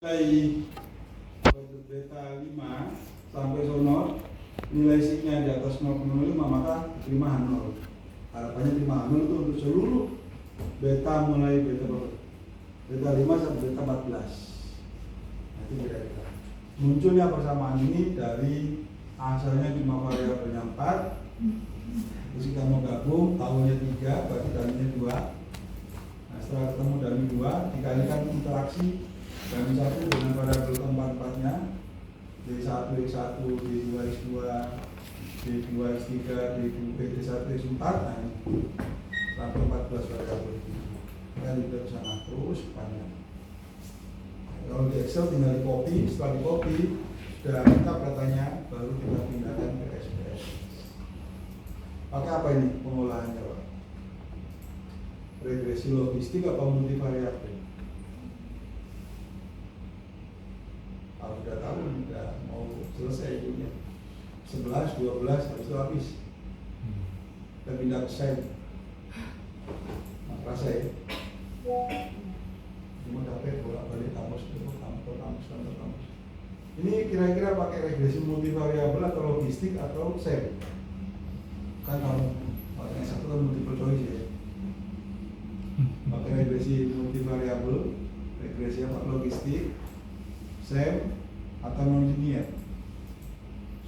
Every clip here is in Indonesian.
Dari beta 5 sampai sono nilai signya di atas 0,05 maka terima H0. Harapannya terima H0 itu untuk seluruh beta mulai beta 5 sampai beta 14. Nah, itu kira-kira munculnya persamaan ini dari asalnya cuma variabelnya 4, terus kita mau gabung tahunnya 3 berarti daminya 2. Nah, setelah ketemu dami 2 dikalikan interaksi dami 1 dengan variabel keempat-empatnya D1 X1, D2 X2, D2 X3, D1 X4. Nah, sampai 14 variabel kita juga bisa terus panjang. Kalau di Excel tinggal di copy, setelah di copy sudah lengkap datanya, baru kita pindahkan ke SPS. Pakai apa ini pengolahannya, Pak? Regresi logistik atau multivariabel? Kalau sudah tahu, sudah mau selesai itu 11, 12, habis itu habis. Kita pindah ke sen. Nah, rasa ya. Cuma dapat bolak-balik kamus itu, kamus. Ini kira-kira pakai regresi multivariabel atau logistik atau sen? Kan kamu pakai satu kan multiple choice ya. Pakai regresi multivariabel, regresi apa logistik, sen atau non-linear.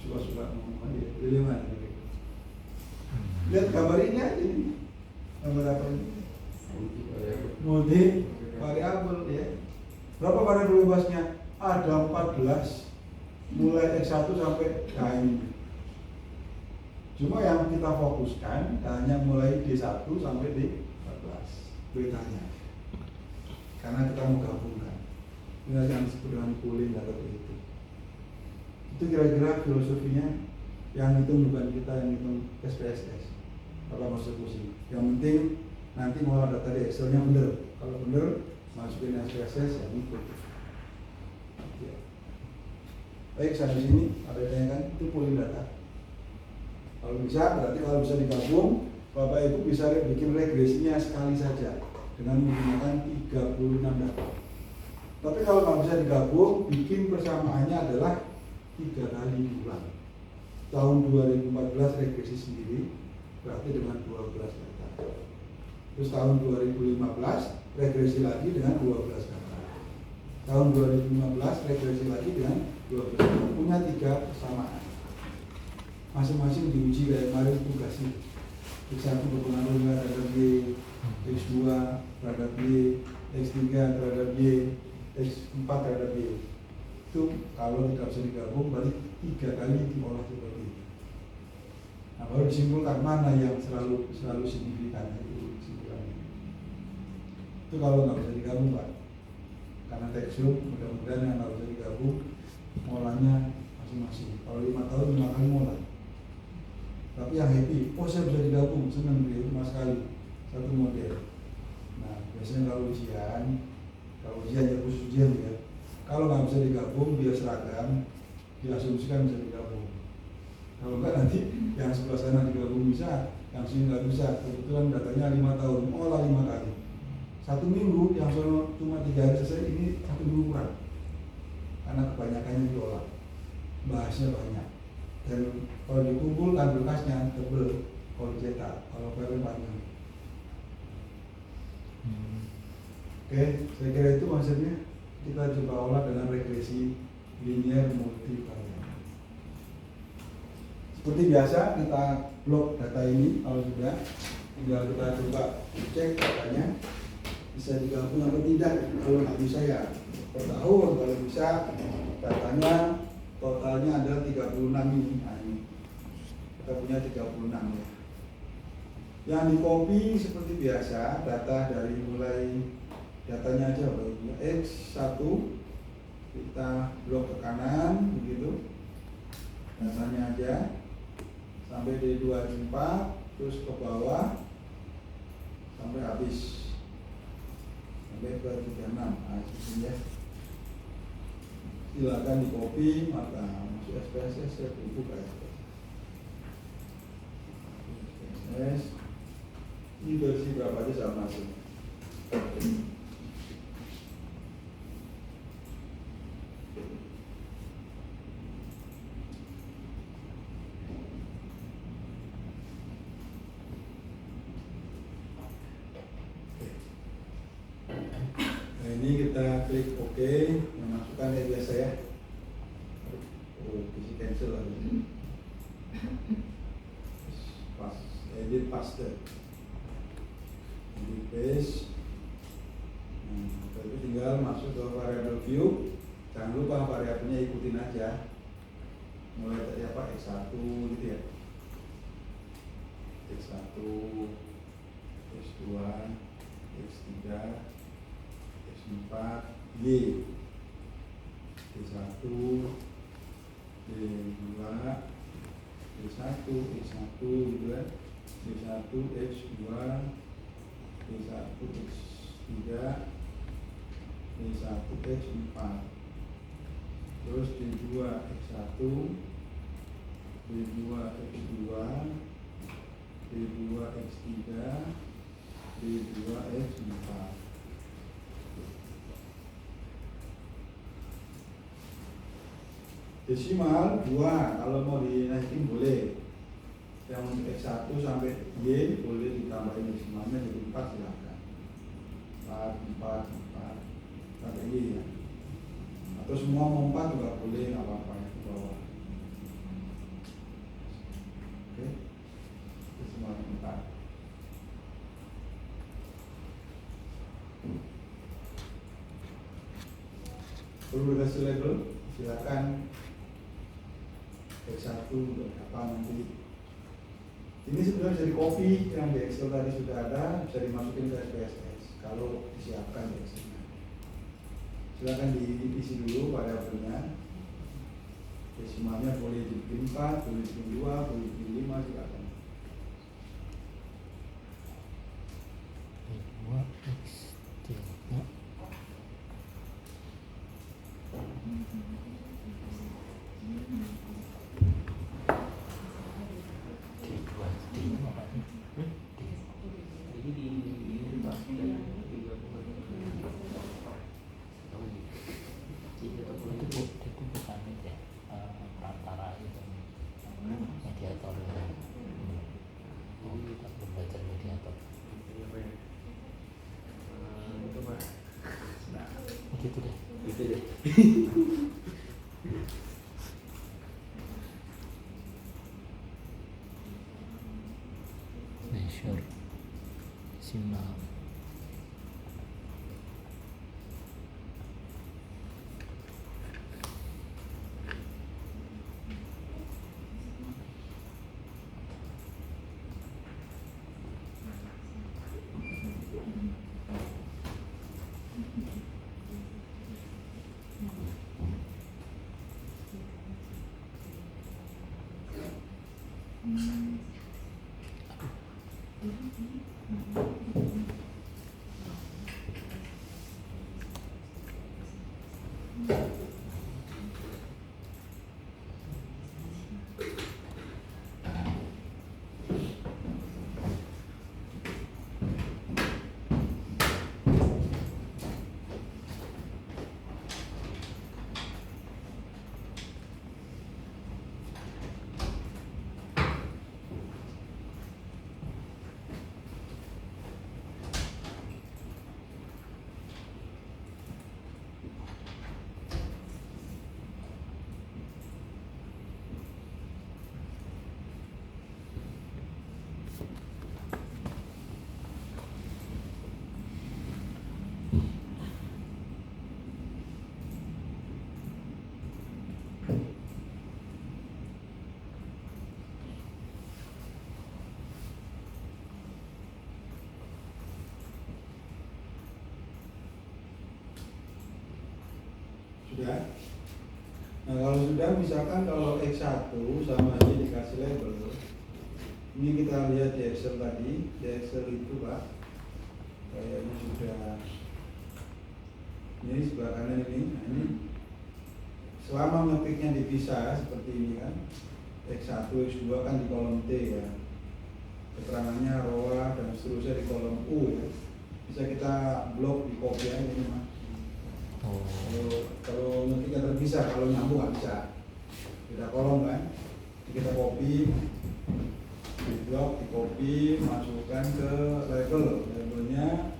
Suka-suka ngomong aja, pilih mana? Lihat gambar ini aja nih. Gambar apa ini? Multivariabel ya. Berapa variabel bebasnya? Ada 14 mulai X1 sampai ini. Cuma yang kita fokuskan hanya mulai D1 sampai D14 betanya. Karena kita mau gabungkan. Ini yang disebut dengan pooling atau itu. Itu kira-kira filosofinya. Yang itu bukan kita yang hitung SPSS kalau mau eksekusi. Yang penting nanti mau data di Excelnya bener. Kalau bener masukin SPSS yang ikut. Ya. Baik, sampai sini ada yang kan itu pooling data. Kalau bisa, berarti kalau bisa digabung, Bapak Ibu bisa bikin regresinya sekali saja dengan menggunakan 36 data. Tapi kalau nggak bisa digabung, bikin persamaannya adalah 3 kali diulang. Tahun 2014 regresi sendiri, berarti dengan 12 data. Terus tahun 2015 regresi lagi dengan 12 data. Tahun 2015 regresi lagi dengan 12 data. Punya 3 persamaan. Masing-masing diuji kayak kemarin tugasnya. X1 berpengaruh terhadap Y, X2 terhadap Y, X3 terhadap Y, X4 terhadap Y. Itu kalau tidak bisa digabung berarti 3 kali diolah seperti itu. Nah, baru disimpulkan mana yang selalu signifikan itu kesimpulannya. Itu kalau nggak bisa digabung, Pak. Karena tekstur mudah-mudahan yang nggak bisa digabung molanya masing-masing. Kalau 5 tahun 5 kali mola. Tapi yang happy, saya bisa digabung, senang dia cuma sekali satu model. Nah, biasanya kalau ujian ya khusus ujian ya. Kalau nggak bisa digabung, dia seragam, diasumsikan bisa digabung. Kalau enggak nanti yang sebelah sana digabung bisa, yang sini nggak bisa. Kebetulan datanya 5 tahun, olah 5 kali. 1 minggu, yang sono cuma 3 hari selesai, ini 1 minggu kurang. Karena kebanyakannya diolah, bahasnya banyak. Dan kalau dikumpulkan berkasnya tebel, kalau cetak, kalau file panjang. Oke, saya kira itu maksudnya. Kita coba olah dengan regresi linear multivariabel. Seperti biasa kita blok data ini. Kalau sudah, tinggal kita coba cek datanya bisa digabung atau tidak. Kalau nggak bisa ya per tahun. Kalau bisa datanya totalnya adalah 36 ini. Nah, ini kita punya 36 ya. Yang di copy seperti biasa data dari mulai datanya aja X1 kita blok ke kanan begitu datanya aja sampai D2 D4 terus ke bawah sampai habis sampai ke 36. Nah, ya. Silakan di copy maka masuk SPSS saya buka SPSS ini versi berapa aja saya masuk. Oke, yang masukkan ya biasa ya. Oh, isi cancel lagi. Pas, edit paste. Edit paste. Nah, itu tinggal masuk ke variable view. Jangan lupa variabelnya ikutin aja. Mulai dari apa? X1 gitu ya. X1, X2, X3, X4, Y, D1, D2, D1, X1 gitu kan, D1, X2, D1, X3, D1, X4, terus D2, X1, D2, X2, D2, X3, D2, X4. Desimal 2, kalau mau dinaikin boleh. Yang untuk X1 sampai Y boleh ditambahin desimalnya jadi 4 silahkan. 4 sampai Y ya. Atau semua mau 4 juga boleh, nggak apa-apa ya di bawah. Oke, desimal 4. Perlu dikasih label, silakan. X1 untuk apa nanti. Ini sebenarnya bisa di copy yang di Excel tadi sudah ada, bisa dimasukin ke SPSS kalau disiapkan di Excel-nya. Silakan diisi dulu variabelnya. Desimalnya boleh dibikin 4, boleh dibikin 2, boleh dibikin 5, silakan. 2 X3 gitu deh. Measure simbol. Sudah. Nah kalau sudah, misalkan kalau X1 sama Y dikasih label, ini kita lihat di Excel tadi, di Excel itu Pak, kayaknya sudah, ini sebelah kanan ini, nah ini selama ngetiknya dipisah seperti ini kan, X1, X2 kan di kolom T ya, keterangannya ROA dan seterusnya di kolom U ya, bisa kita blok di copy aja ini Mas. Kalau ngetiknya terpisah, kalau nyambung nggak bisa, beda kolom kan, kita copy, di blok, di copy, masukkan ke labelnya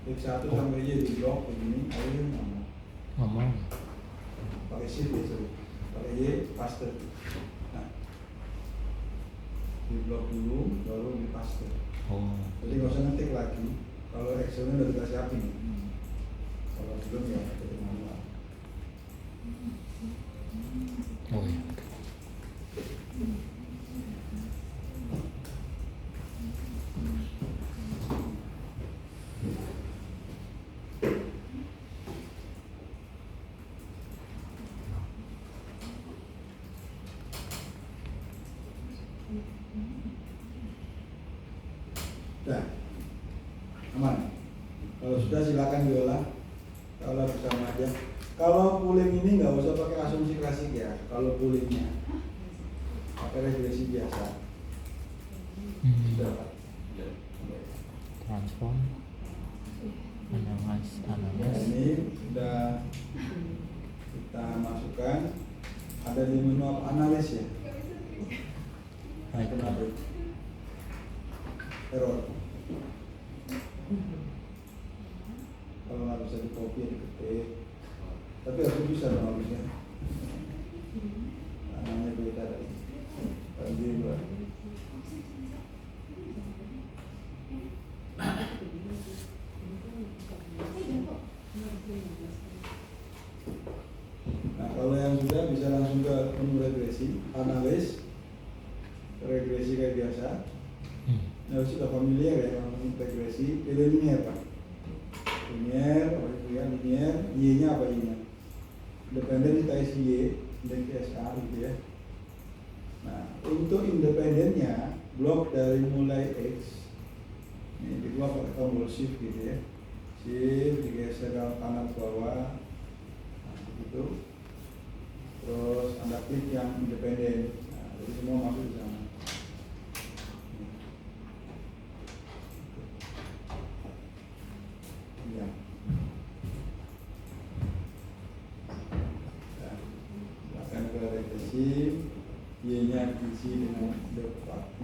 X1 sampai Y di blok begini, ayo ngomong. Pakai shift ya, sorry. Pakai Y, paste. Nah, di blok dulu, baru di paste. Oh. Jadi nggak usah ngetik lagi. Kalau Excelnya udah kita siapin. Kalau belum ya ketik manual. Oh ya. Nah, aman. Kalau sudah silakan diolah. Kalau bersama aja. Kalau pooling ini nggak usah pakai asumsi klasik ya. Kalau poolingnya pakai regresi biasa. Sudah Pak? Transform. Analyze. Nah, ini sudah kita masukkan. Ada di menu analis ya. Right. Kenapa? Error. Kalau nggak bisa di copy diketik. Tapi harus bisa dong harusnya. Namanya beda tadi. Tadi buat. Nah kalau yang sudah bisa langsung ke menu regresi, analis, regresi kayak biasa. Nah sudah familiar ya kalau regresi, pilih linear Pak. Linear, apa itu ya, linear, Y-nya apa Y-nya? Independen kita isi Y, indeks SK gitu ya. Nah untuk independennya, blok dari mulai X, ini kedua pakai tombol shift gitu ya. Shift digeser ke kanan ke bawah, nah begitu. Terus Anda klik yang independen, nah jadi semua masuk di sana. Ya. Nah, akan ke regresi, Y-nya diisi dengan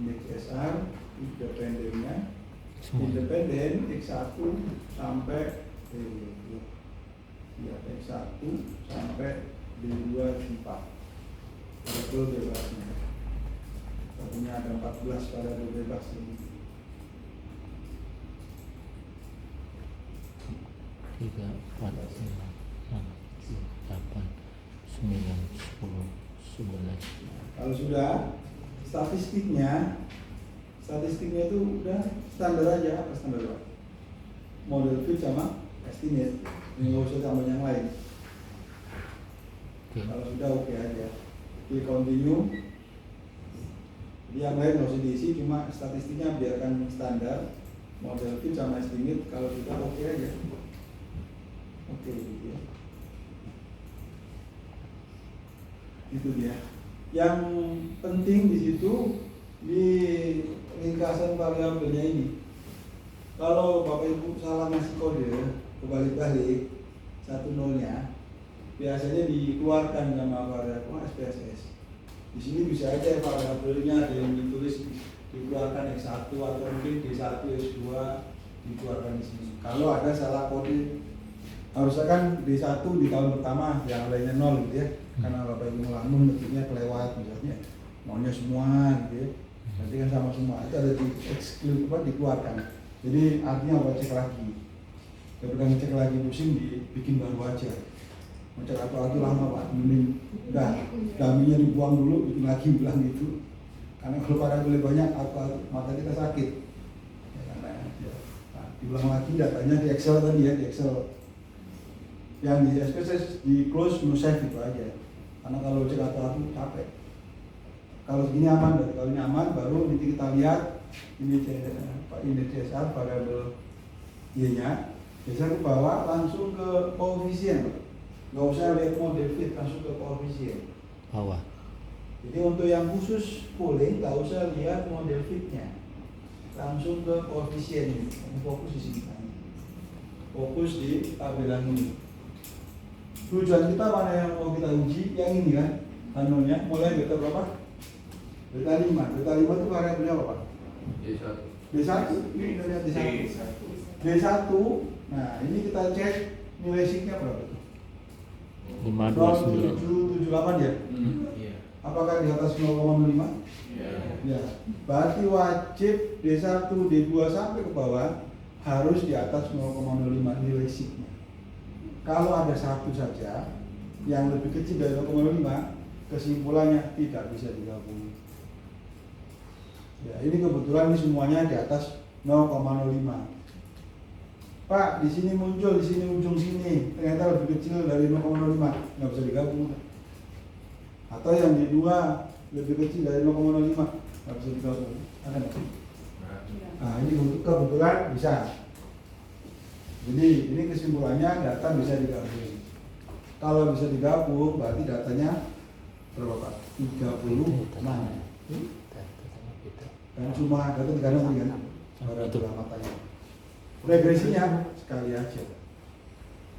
indeks SR, independennya, independen X1 sampai X1 sampai D2 4 itu bebasnya. Artinya ada 14 pada bebas ini. 3, 4, 5, 6, 7, 8, 9, 10, 11. Kalau sudah statistiknya itu udah standar aja. Apa standar Pak? Model fit sama estimate, nggak usah tambah yang lain. Kalau sudah oke aja, klik continue. Jadi yang lain nggak usah diisi, cuma statistiknya biarkan standar, model fit sama estimate. Kalau sudah oke aja. Oke gitu ya. Itu dia. Yang penting di situ di ringkasan variabelnya ini. Kalau Bapak Ibu salah ngasih kode kebalik-balik 10-nya, biasanya dikeluarkan sama variabel SPSS. Di sini bisa aja variabelnya ada yang ditulis dikeluarkan X1 atau mungkin D1 X2 dikeluarkan di sini. Kalau ada salah kode, harusnya kan D1 di tahun pertama yang lainnya 0 gitu ya. Karena Bapak Ibu ngelamun ngetiknya kelewat misalnya maunya semua gitu ya. Nanti kan sama semua itu ada di exclude apa dikeluarkan. Jadi artinya apa, cek lagi. Daripada ngecek lagi pusing dibikin baru aja. Ngecek atau lama Pak, mending udah daminya dibuang dulu, bikin lagi bilang gitu. Karena kalau variabel banyak atau mata kita sakit. Ya, karena ya. Nah, diulang lagi datanya di Excel tadi ya, di Excel. Yang di SPSS di close no save itu aja. Karena kalau cek atau capek. Kalau segini aman, berarti kalau ini aman, baru nanti kita lihat ini CSR variabel Y-nya, biasanya ke bawah langsung ke koefisien, nggak usah lihat model fit, langsung ke koefisien. Bawah. Jadi untuk yang khusus pooling nggak usah lihat model fitnya, langsung ke koefisien ini. Fokus di sini, fokus di tabelan ini. Tujuan kita mana yang mau kita uji? Yang ini kan, anunya mulai beta berapa? Beta 5. Beta 5 itu variabelnya apa Pak? D1. Ini kita lihat D1. D1. Nah ini kita cek nilai signya berapa tuh? 529. 0,778 ya? Iya. Apakah di atas 0,05? Iya. Ya, berarti wajib D1, D2 sampai ke bawah harus di atas 0,05 nilai sigma. Kalau ada satu saja yang lebih kecil dari 0,05, kesimpulannya tidak bisa digabung. Ya, ini kebetulan ini semuanya di atas 0,05. Pak, di sini muncul, di sini ujung sini, ternyata lebih kecil dari 0,05, nggak bisa digabung. Atau yang di dua lebih kecil dari 0,05, nggak bisa digabung. Ada nggak? Nah, ini untuk kebetulan bisa. Jadi ini kesimpulannya data bisa digabung. Kalau bisa digabung, berarti datanya berapa Pak? 36. Dan cuma data 36 kan? Pada matanya. Regresinya sekali aja.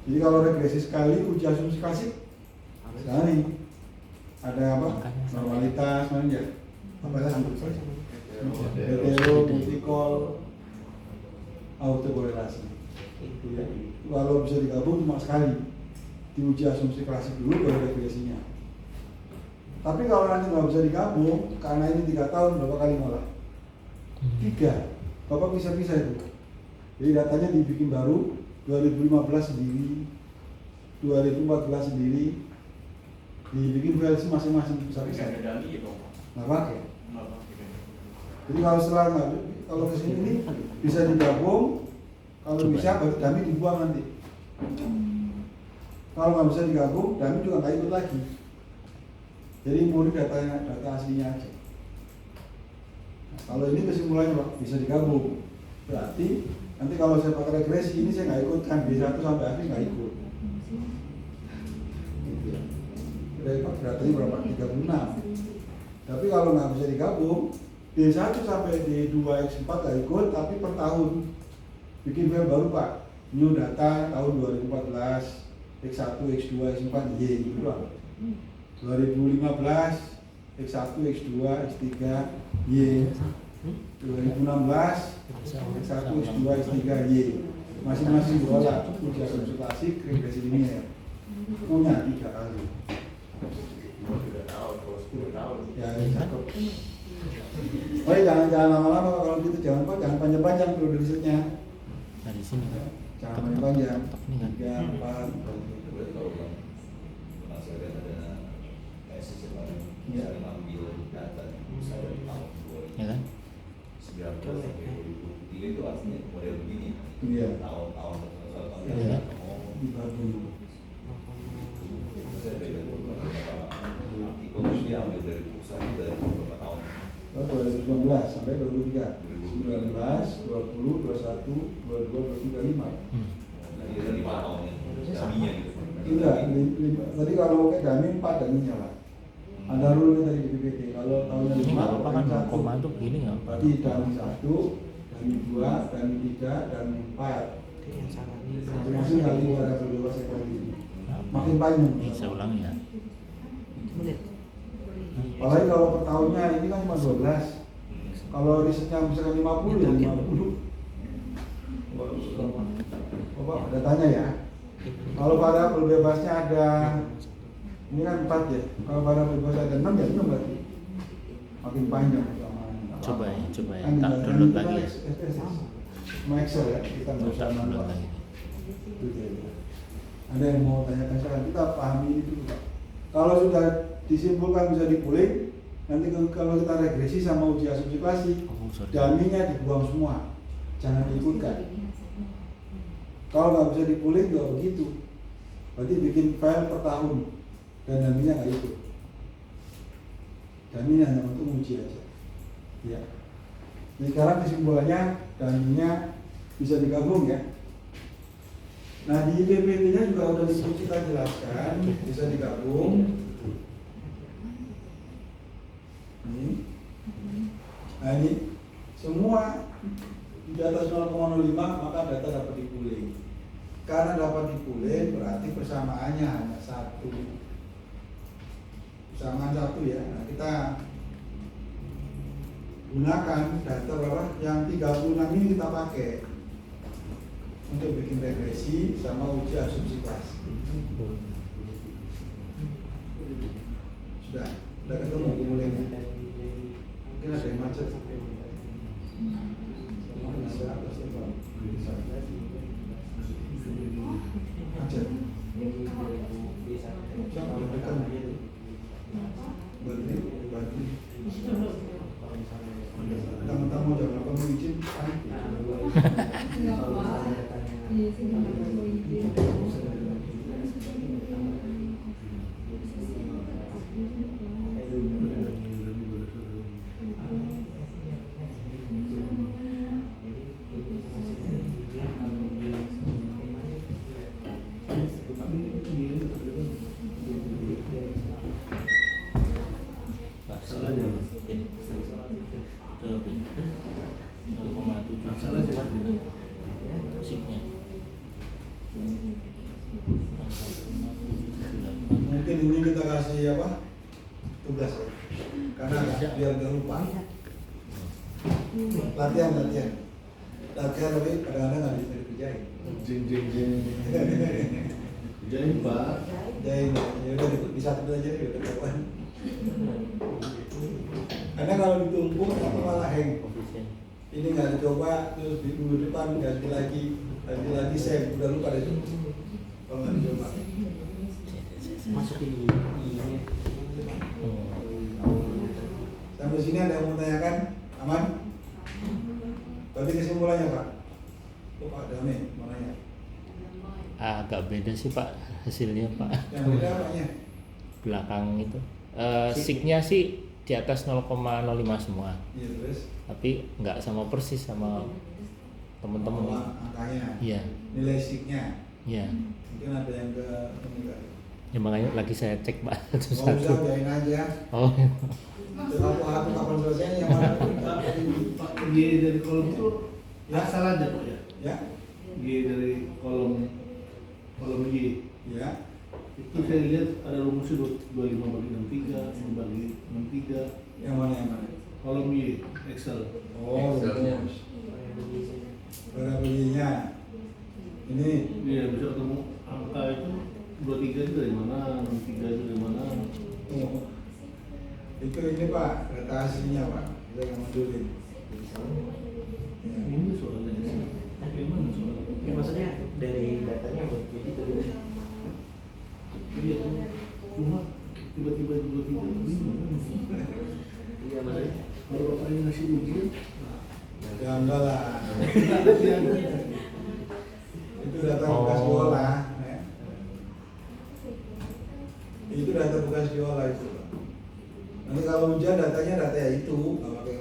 Jadi kalau regresi sekali, uji asumsi klasik sekali. Ada apa? Normalitas, mana ya? Apa ya? Hetero, multikol, autokorelasi. Itu ya. Kalau bisa digabung cuma sekali, diuji asumsi klasik dulu baru regresinya. Tapi kalau nanti nggak bisa digabung, karena ini 3 tahun berapa kali ngolah? 3. Bapak bisa-bisa itu. Jadi datanya dibikin baru 2015 sendiri, 2014 sendiri, dibikin versi masing-masing bisa-bisa. Nggak pakai. Jadi kalau setelah kalau kesini ini bisa digabung, kalau bisa berarti kami dibuang nanti. Kalau nggak bisa digabung, kami juga nggak ikut lagi. Jadi murni data aslinya aja. Nah, kalau ini kesimpulannya Pak, bisa digabung. Berarti nanti kalau saya pakai regresi ini saya nggak ikutkan B1 sampai akhir nggak ikut. Gitu ya. Datanya berapa? 36. Tapi kalau nggak bisa digabung, D1 sampai D2 X4 nggak ikut, tapi per tahun bikin file baru Pak. New data tahun 2014 X1, X2, X4, Y gitu doang. 2015 X1, X2, X3, Y. 2016 X1, X2, X3, Y. Masing-masing diolah uji asumsi klasik, regresi linear. Punya 3 kali. Ya, cakep. Oh ya, jangan lama-lama kalau gitu, jangan panjang-panjang perlu risetnya. Nah di sini kan. Jangan panjang-panjang. Ini kan. 3, 4. Bisa mengambil data usaha dari tahun 2019 Ya kan? sampai 2023 itu artinya model begini. Iya. Tahun-tahun Iya. Dibagi. Saya beda beberapa artikel itu diambil dari usaha dari beberapa tahun. 2019 sampai 2023. 19, 20, 21, 22, 23, 5. Jadi ada 5 tahun yang jaminya gitu. Tidak, tadi kalau pakai dami 4 daminya lah. Ada rule tadi di PPT. Kalau tahunnya 5, Apa kan dami 1. koma itu begini nggak? Berarti dami 1, dami 2, dami 3, dami 4. Masing-masing kali variabel bebas ekologi. Makin panjang. Saya ulang ya. Apalagi kalau per tahunnya ini kan cuma 12. Kalau risetnya misalkan 50 ya 50. Bapak datanya ya. Kalau variabel bebasnya ada, ini kan 4 ya. Kalau variabel bebas ada 6 ya 6 berarti. Makin panjang persamaan. Coba ya, Kan tak tinggal download kita lagi ya. Sama Excel ya, kita nggak usah Tak download manual. lagi. Itu dia. Ada yang mau tanyakan sekarang, kita pahami ini dulu Pak. Kalau sudah disimpulkan bisa dipuling, nanti kalau kita regresi sama uji asumsi klasik, Oh, sorry. daminya dibuang semua, jangan diikutkan. Kalau nggak bisa dipuling juga begitu, berarti bikin file per tahun dan daminya nggak ikut. Daminya hanya untuk uji aja. Ya. Jadi sekarang kesimpulannya daminya bisa digabung ya. Nah di PPT-nya juga udah kita jelaskan bisa digabung. Nah ini semua di atas 0,05 maka data dapat dipuling. Karena dapat dipuling berarti persamaannya hanya 1. Persamaan 1 ya. Nah kita gunakan data berapa? Yang 36 ini kita pakai untuk bikin regresi sama uji asumsi klasik. ini kita kasih apa? Tugas ya. Karena biar nggak lupa. Latihan. Latihan tapi kadang-kadang nggak bisa dikerjain. Jeng. Kerjain Pak. Jadi ya udah bisa aja ya udah kawan. Karena kalau ditumpuk itu malah hang. Ini nggak dicoba terus di minggu depan ganti lagi saya udah lupa deh kalau nggak dicoba. Masukin ini. Sampai sini ada yang mau tanyakan? Aman? Berarti kesimpulannya Pak? Oh Pak Dame mau nanya? Agak beda sih Pak hasilnya Pak. Yang beda apanya? Belakang itu. Signya sih di atas 0,05 semua. Iya terus? Tapi nggak sama persis sama teman-teman. Angkanya? Iya. Nilai signya? Iya. Mungkin ada yang ke meninggal. Ya makanya lagi saya cek Pak Oh satu-satu. udah biarin aja. Oh. Satu kapan selesainya yang mana? Pak, G dari kolom itu asal aja Pak ya? Ya? G dari kolom Y. Ya? Itu saya lihat ada rumusnya 25 bagi 63, bagi 63. Yang mana yang mana? Kolom Y, Excel. Oh, Excelnya. rumus. Berapa Y-nya? Ini Iya, bisa ketemu angka itu 23 itu dari mana, 63 itu dari mana. oh, itu ini Pak, data aslinya Pak. Kita yang modulin. Ya. Ini soalnya bagaimana soalnya? Ya, maksudnya dari datanya buat begitu gitu. Iya, cuma tiba-tiba bingung. Iya maksudnya. Kalau bapak ini ngasih ujian, Ya enggak lah. latihan. Itu data bekas diolah. Ya. Itu data bekas diolah itu Pak. Nanti kalau ujian datanya data ya itu, nggak pakai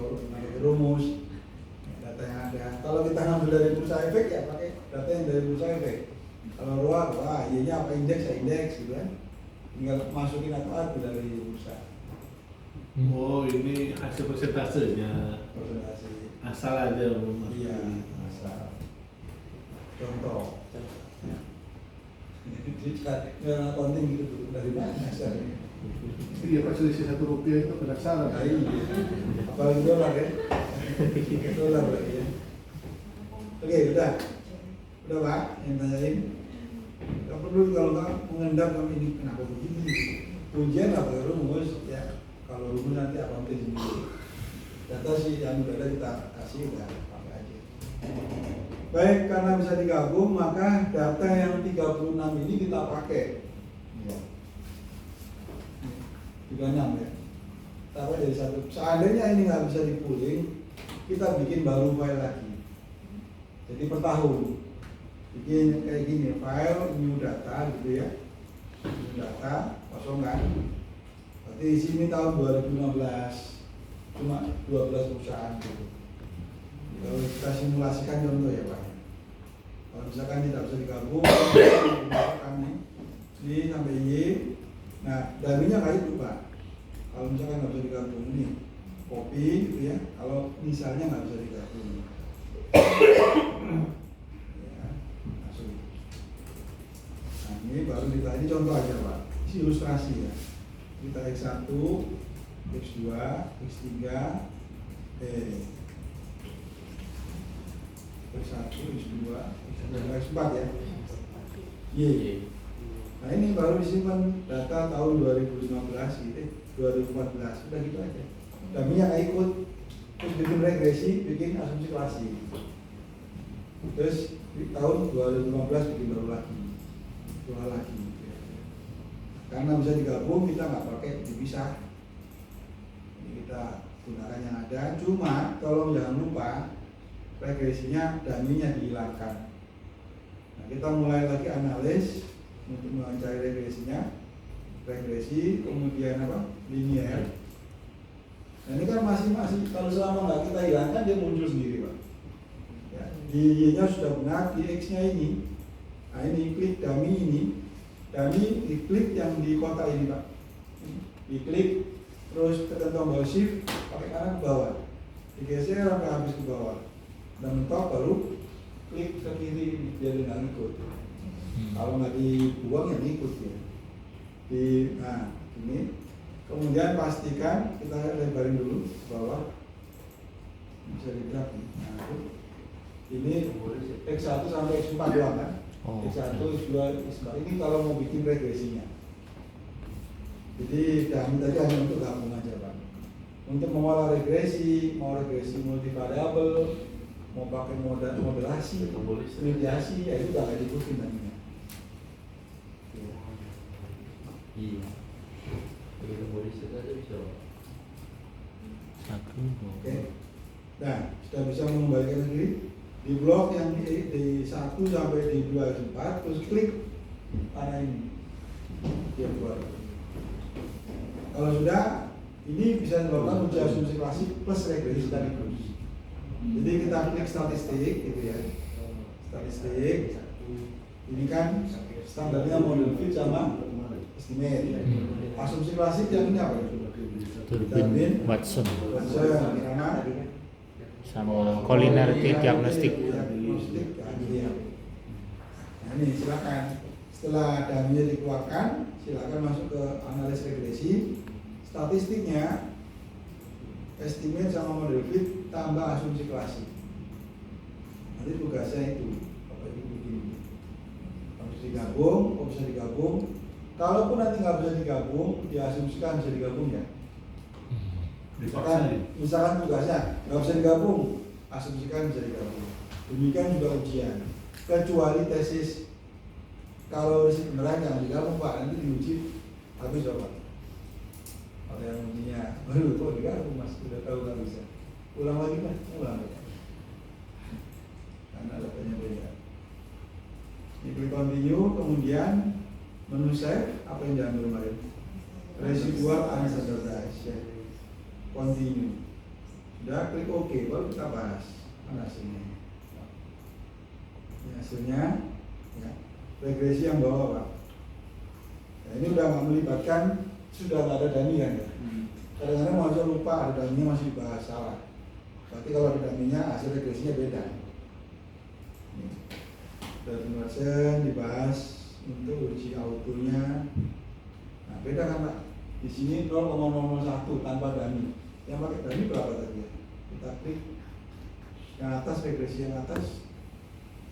rumus. Data yang ada. Kalau kita ngambil dari bursa efek ya pakai data yang dari bursa efek. Kalau ruang, wah iya apa indeks ya indeks gitu kan. Tinggal masukin apa dari bursa. Oh, ini hasil persentasenya. Presentasi. Asal aja Iya, asal. Contoh. Jadi nggak penting gitu tuh dari mana asalnya. Iya, Pak, selisih Rp1 itu penasaran. Nah, iya. Apalagi dolar ya. Dolar lagi ya. Oke, udah. Udah Pak, yang tanyain. Gak perlu kalau nggak mengendap kami ini kenapa begini. Ujian nggak pakai rumus ya. Kalau rumus nanti apa sendiri. Data sih yang udah ada kita kasih udah pakai aja. Baik, karena bisa digabung maka data yang 36 ini kita pakai. Ya. 36 ya. Kita pakai dari satu. Seandainya ini nggak bisa dipooling, kita bikin baru file lagi. Jadi per tahun bikin kayak gini, file new data gitu ya. New data kosong kan. Berarti di sini tahun 2015 cuma 12 perusahaan gitu. Kalau kita simulasikan contoh ya Pak. Kalau misalkan tidak bisa digabung, misalkan ini sampai Y, nah daminya kayak itu Pak. Kalau misalkan nggak bisa digabung ini, copy gitu ya. Kalau misalnya nggak bisa digabung, ya, langsung. Nah ini baru kita ini contoh aja Pak. Ini ilustrasi ya. Kita X1, X2, X3, X1, X2, X4 ya. Y. Nah ini baru disimpan data tahun 2015 gitu, 2014, udah gitu aja. Daminya nggak ikut, terus bikin regresi, bikin asumsi klasik. Terus di tahun 2015 bikin baru lagi, dua lagi. Karena bisa digabung, kita nggak pakai dipisah. Ini kita gunakan yang ada. Cuma tolong jangan lupa regresinya daminya dihilangkan. Nah, kita mulai lagi analis untuk mencari regresinya. Regresi, kemudian apa? Linear. Nah, ini kan masih kalau selama nggak kita hilangkan dia muncul sendiri Pak. Ya, di Y-nya sudah benar, di X-nya ini. Nah ini klik dummy ini. Dummy diklik yang di kotak ini Pak. Diklik terus tekan tombol shift pakai kanan ke bawah. Digeser sampai habis ke bawah. Dan mentok baru klik ke kiri biar nggak ngikut. Kalau nggak dibuang ya ngikut ya. Nah ini kemudian pastikan kita lebarin dulu ke bawah, bisa digerak nih. Nah ini X1 sampai X4 doang kan. X1, X2, X4 ini kalau mau bikin regresinya. Jadi kami tadi hanya untuk gabung aja Pak. Untuk mengolah regresi, mau regresi multivariabel, mau pakai modelasi, mediasi, ya itu udah nggak diikutin nantinya. Iya. Begitu boleh saja bisa. Satu. Oke. Nah, sudah bisa mengembalikan diri di blok yang di 1 sampai di 2, 4, terus klik panah ini. Dia keluar. Kalau sudah, ini bisa dilakukan uji asumsi klasik plus regresi sekaligus. Jadi kita klik statistik gitu ya. Statistik. Ini kan standarnya model fit sama estimate. Asumsi klasik yang ini apa? Turbin Watson Karena sama Collinearity Diagnostic. Diagnostik, ya. Nah ini silakan. Setelah dummy dikeluarkan, silakan masuk ke analis regresi. Statistiknya estimate sama model fit tambah asumsi klasik. Nanti tugasnya itu apa itu begini. Harus digabung, kok bisa digabung. Kalaupun nanti nggak bisa digabung, diasumsikan bisa digabung ya. Misalkan tugasnya nggak bisa digabung, asumsikan bisa digabung. Demikian juga ujian. Kecuali tesis, kalau riset beneran jangan digabung Pak, nanti diuji habis coba. Ada yang ujinya, baru kok digabung Mas, udah tahu nggak bisa. Ulang lagi Mas, ulang lagi. Karena datanya beda. Diklik continue, kemudian menu save, apa yang diambil kemarin? Residual unstandardized ya. Continue. Sudah klik OK, baru kita bahas. Mana hasilnya? Ini hasilnya ya. Regresi yang bawah Pak. Nah, ini udah nggak melibatkan, sudah nggak ada dummy kan ya. Kadang-kadang masih lupa ada dummy masih dibahas salah. Berarti kalau ada dummy-nya hasil regresinya beda. Dari Watson dibahas untuk uji autonya. Nah beda kan Pak. Di sini 0,001 tanpa dummy. Yang pakai dummy berapa tadi ya? Kita klik yang atas, regresi yang atas.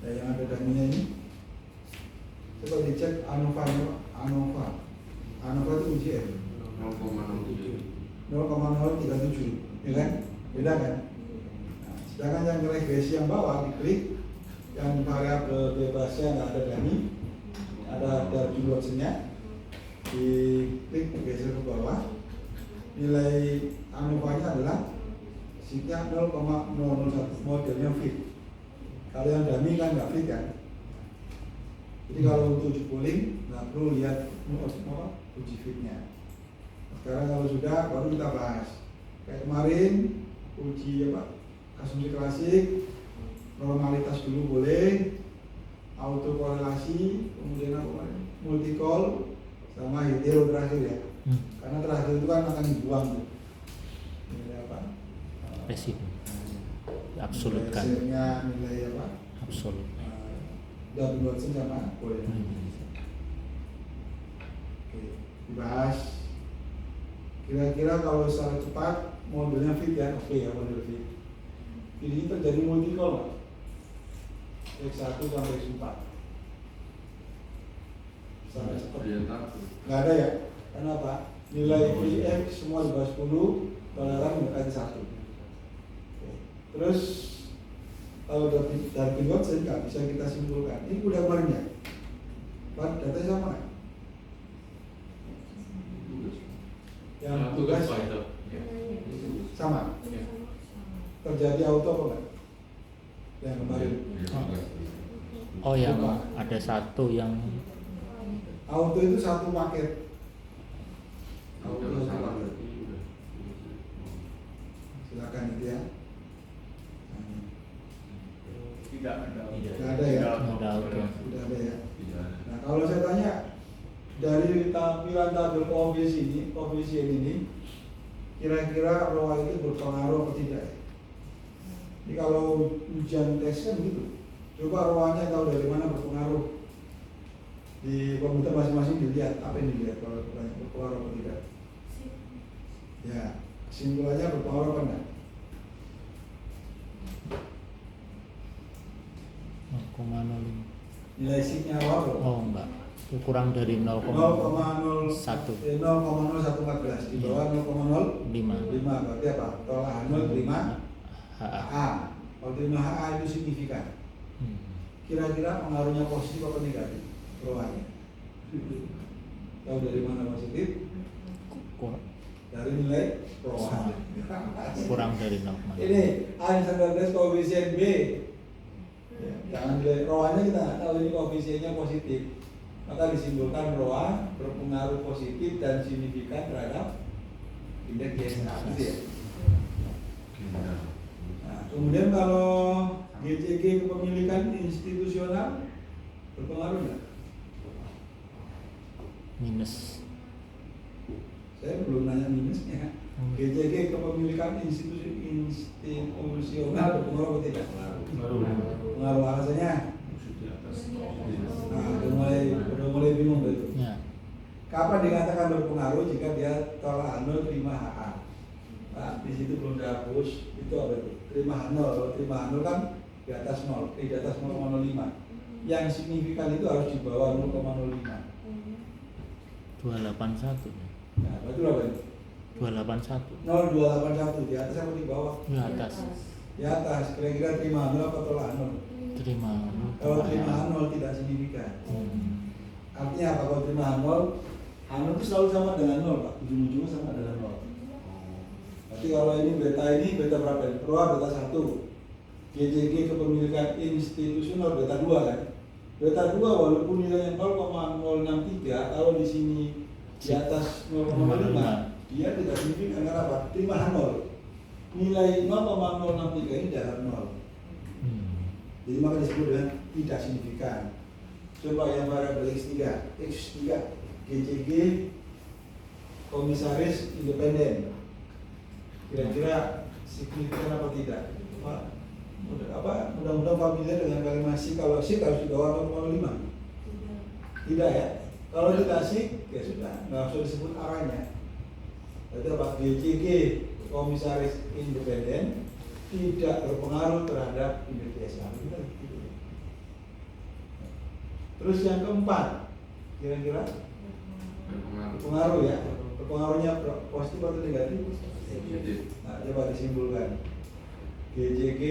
Nah yang ada dummy-nya ini. Coba dicek ANOVA itu uji ya? 0,037 ya kan? Beda kan? Nah, sedangkan yang regresi yang bawah diklik, yang variabel bebasnya nggak ada dummy, ada Darby Watson-nya, diklik geser ke bawah, nilai ANOVA-nya adalah sigma 0,001, modelnya fit. Kalau yang dummy kan nggak fit kan? Jadi kalau untuk uji pooling nggak perlu lihat uji fitnya. Sekarang kalau sudah baru kita bahas. Kayak kemarin uji asumsi klasik, normalitas dulu boleh, auto korelasi, kemudian multicol sama hetero terakhir ya. Karena terakhir itu kan akan dibuang tuh. Nilai apa? Residu. Absolut kan. Hasilnya nilai apa? Absolut. Darby Watson sama boleh. Oke, dibahas. Kira-kira kalau secara cepat modelnya fit ya, oke ya model fit. Ini terjadi multicol Pak. X1 sampai X4 secara cepat. Nggak ada ya? Kenapa? Nilai VF semua di bawah 10, balaran mendekati 1. Terus kalau dari Watson nggak bisa kita simpulkan. Ini udah kemarin ya? Pak, data sama nggak? Yang tugas sama? Terjadi auto apa enggak? Yang kemarin. Oh yang ada satu yang Auto itu satu paket. Auto satu paket. Silakan itu ya. Tidak ada. Tidak ada ya. ada auto. Tidak ada ya. Nah kalau saya tanya dari tampilan tabel koefisien ini, kira-kira ROA itu berpengaruh atau tidak? Jadi kalau ujian tes kan gitu. Coba ROA-nya tahu dari mana berpengaruh. Di komputer masing-masing dilihat apa yang dilihat kalau berpengaruh atau tidak. Ya, kesimpulannya berpengaruh apa enggak? 0,05. Nilai signya apa? Oh enggak, kurang dari 0,0114 di bawah 0,05 5 berarti apa? Tolak 0,5 HA. HA. Kalau terima HA itu signifikan. Kira-kira pengaruhnya positif atau negatif? Perubahannya. Tahu dari mana positif? Dari nilai perubahan. Kurang dari 0,5. Ini A19 koefisien B. Ya, jangan nilai rohanya kita nggak tahu ini koefisiennya positif. Maka disimpulkan roa berpengaruh positif dan signifikan terhadap indeks GSA. Gitu ya. Nah, kemudian kalau GCG kepemilikan institusional berpengaruh nggak? Minus. Saya belum nanya minusnya. GCG kepemilikan institusional berpengaruh atau tidak? Pengaruh alasannya? Nah, udah mulai bingung betul. Ya. Kapan dikatakan berpengaruh jika dia tolak 0 terima HA? Nah, di situ belum dihapus. Itu apa itu? Terima 0. Kalau terima 0 kan di atas 0, di atas 0,05. Yang signifikan itu harus di bawah 0,05. 281. Nah, berarti berapa ini? 281. 0,281 di atas apa di bawah? Di atas. Di atas. Kira-kira terima 0 atau tolak 0? Terima. Kalau terima 0 tidak signifikan. Artinya apa? Kalau terima 0 itu selalu sama dengan 0 Pak. Ujung-ujungnya sama dengan 0. Berarti kalau ini beta berapa? Proa beta 1. GCG kepemilikan institusional beta 2 kan? Beta 2 walaupun nilainya 0,063, kalau di sini di atas 0,5 dia tidak signifikan. Karena apa? Terima 0. Nilai 0,063 ini adalah 0. Jadi maka disebut dengan tidak signifikan. Coba yang variabel X3 GCG komisaris independen. Kira-kira signifikan apa tidak? Mudah-mudahan familiar dengan kalimat SIK. Kalau SIK harus di bawah 0,5. Tidak ya? Kalau tidak SIK, ya sudah, nggak usah disebut arahnya. Berarti apa? GCG komisaris independen tidak berpengaruh terhadap indeks GSA. Terus yang keempat, kira-kira berpengaruh ya? Berpengaruhnya positif atau negatif? Nah, coba disimpulkan. GCG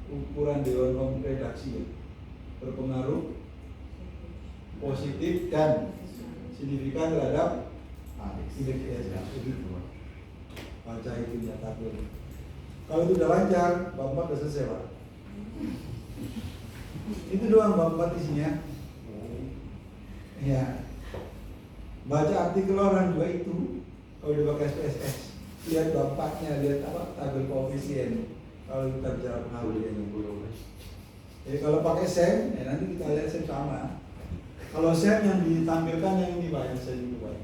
ukuran Dewan Redaksi berpengaruh positif dan signifikan terhadap indeks GSA. Baca itu nyata dulu. Kalau itu udah lancar, bab 4 udah selesai Pak. Itu doang bab 4 isinya. Ya. Baca artikel orang juga itu. Kalau udah pakai SPSS, lihat bab 4-nya, lihat apa tabel koefisien. Kalau kita bicara pengaruh ini. Jadi kalau pakai SEM, ya nanti kita lihat SEM sama. Kalau SEM yang ditampilkan yang ini Pak, yang saya juga Pak.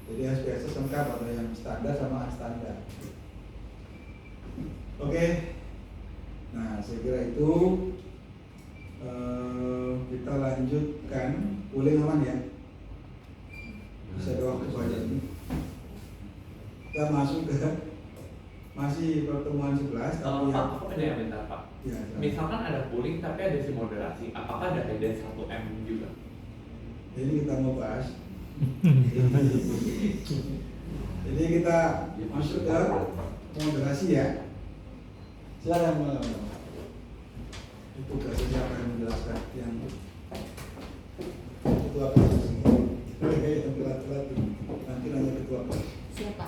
Jadi SPSS lengkap, ada yang standar sama standar. Oke. Nah, saya kira itu kita lanjutkan. Boleh aman ya? Bisa ada waktu banyak ini. Kita masuk ke masih pertemuan 11. Kalau Tapi Pak, aku ada yang minta Pak. Ya, Misalkan ada pooling tapi ada si moderasi, apakah ada headline 1M juga? Jadi kita mau bahas. Jadi kita masuk ke moderasi ya. Silakan itu siapa yang menjelaskan yang ketua posisi. Yang telat-telat nanti nanya ketua. Siapa?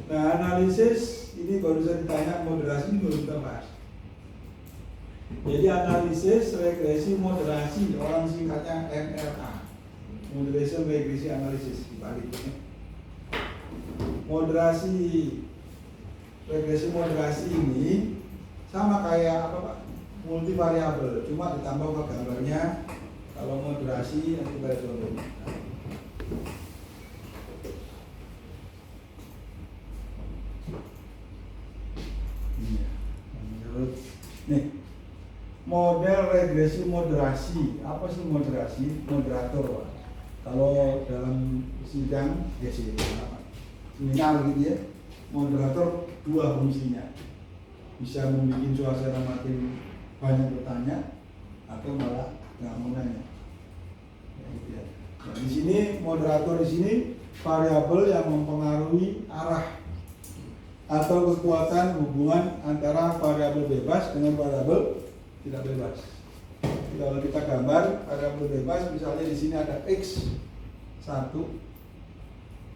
Nah, analisis ini baru saja ditanya, moderasi ini baru kita bahas. Jadi analisis regresi moderasi, orang singkatnya MRA. Moderation regresi analisis dibaliknya. Moderasi regresi moderasi ini sama kayak apa Pak? Multivariabel, cuma ditambah ke gambarnya. Kalau moderasi nanti kita contohnya. Menurut nih regresi moderasi. Apa sih moderasi? Moderator, Pak. Kalau dalam sidang, ya seminar gitu ya, moderator dua fungsinya. Bisa membuat suasana makin banyak bertanya atau malah nggak mau nanya. Ya, gitu ya. Nah, di sini moderator di sini variabel yang mempengaruhi arah atau kekuatan hubungan antara variabel bebas dengan variabel tidak bebas. Jadi kalau kita gambar variabel bebas, misalnya di sini ada x1,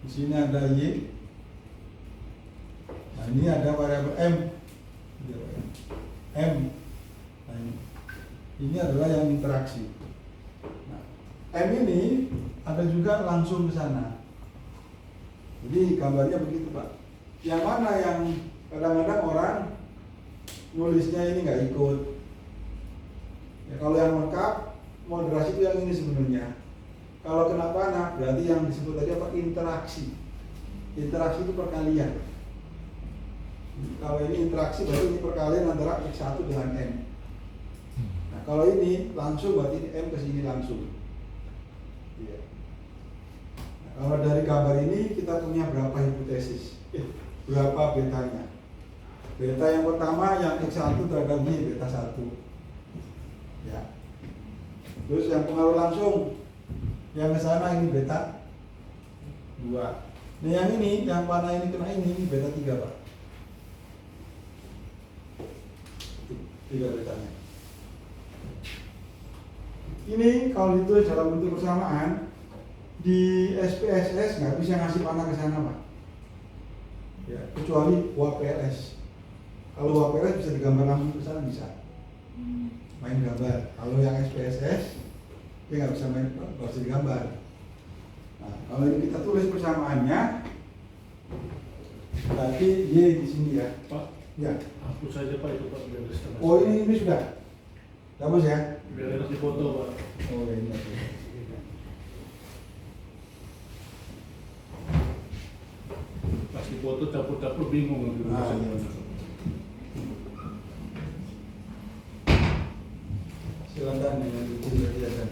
di sini ada y. Nah, ini ada variabel m. Nah, ini adalah yang interaksi. Nah, m ini ada juga langsung ke sana. Jadi gambarnya begitu, Pak. Yang mana yang kadang-kadang orang nulisnya ini nggak ikut. Ya, kalau yang lengkap moderasi itu yang ini sebenarnya. Kalau kena panah berarti yang disebut tadi apa? Interaksi. Interaksi itu perkalian. Kalau ini interaksi berarti ini perkalian antara x1 dengan m. Nah, kalau ini langsung berarti ini m ke sini langsung. Ya. Nah, kalau dari gambar ini kita punya berapa hipotesis? Berapa betanya? Beta yang pertama yang x1 terhadap y, beta 1. Ya. Terus yang pengaruh langsung yang ke sana ini beta 2. Nah, yang ini yang mana ini kena ini beta 3, Pak. 3 betanya. Ini kalau itu dalam bentuk persamaan di SPSS nggak bisa ngasih panah ke sana, Pak. Ya, kecuali WPLS. Kalau WPLS bisa digambar langsung ke sana bisa. Main gambar. Kalau yang SPSS dia nggak bisa main, nggak bisa digambar. Nah, kalau ini kita tulis persamaannya, berarti Y di sini ya. Pak, Ya. hapus saja Pak itu Pak biar disetengah. Oh ini sudah. Hapus ya? Biar enak dipoto Pak. Oh ini. Pas dipoto campur-campur bingung nanti. Ah, iya. Silakan dengan itu silakan.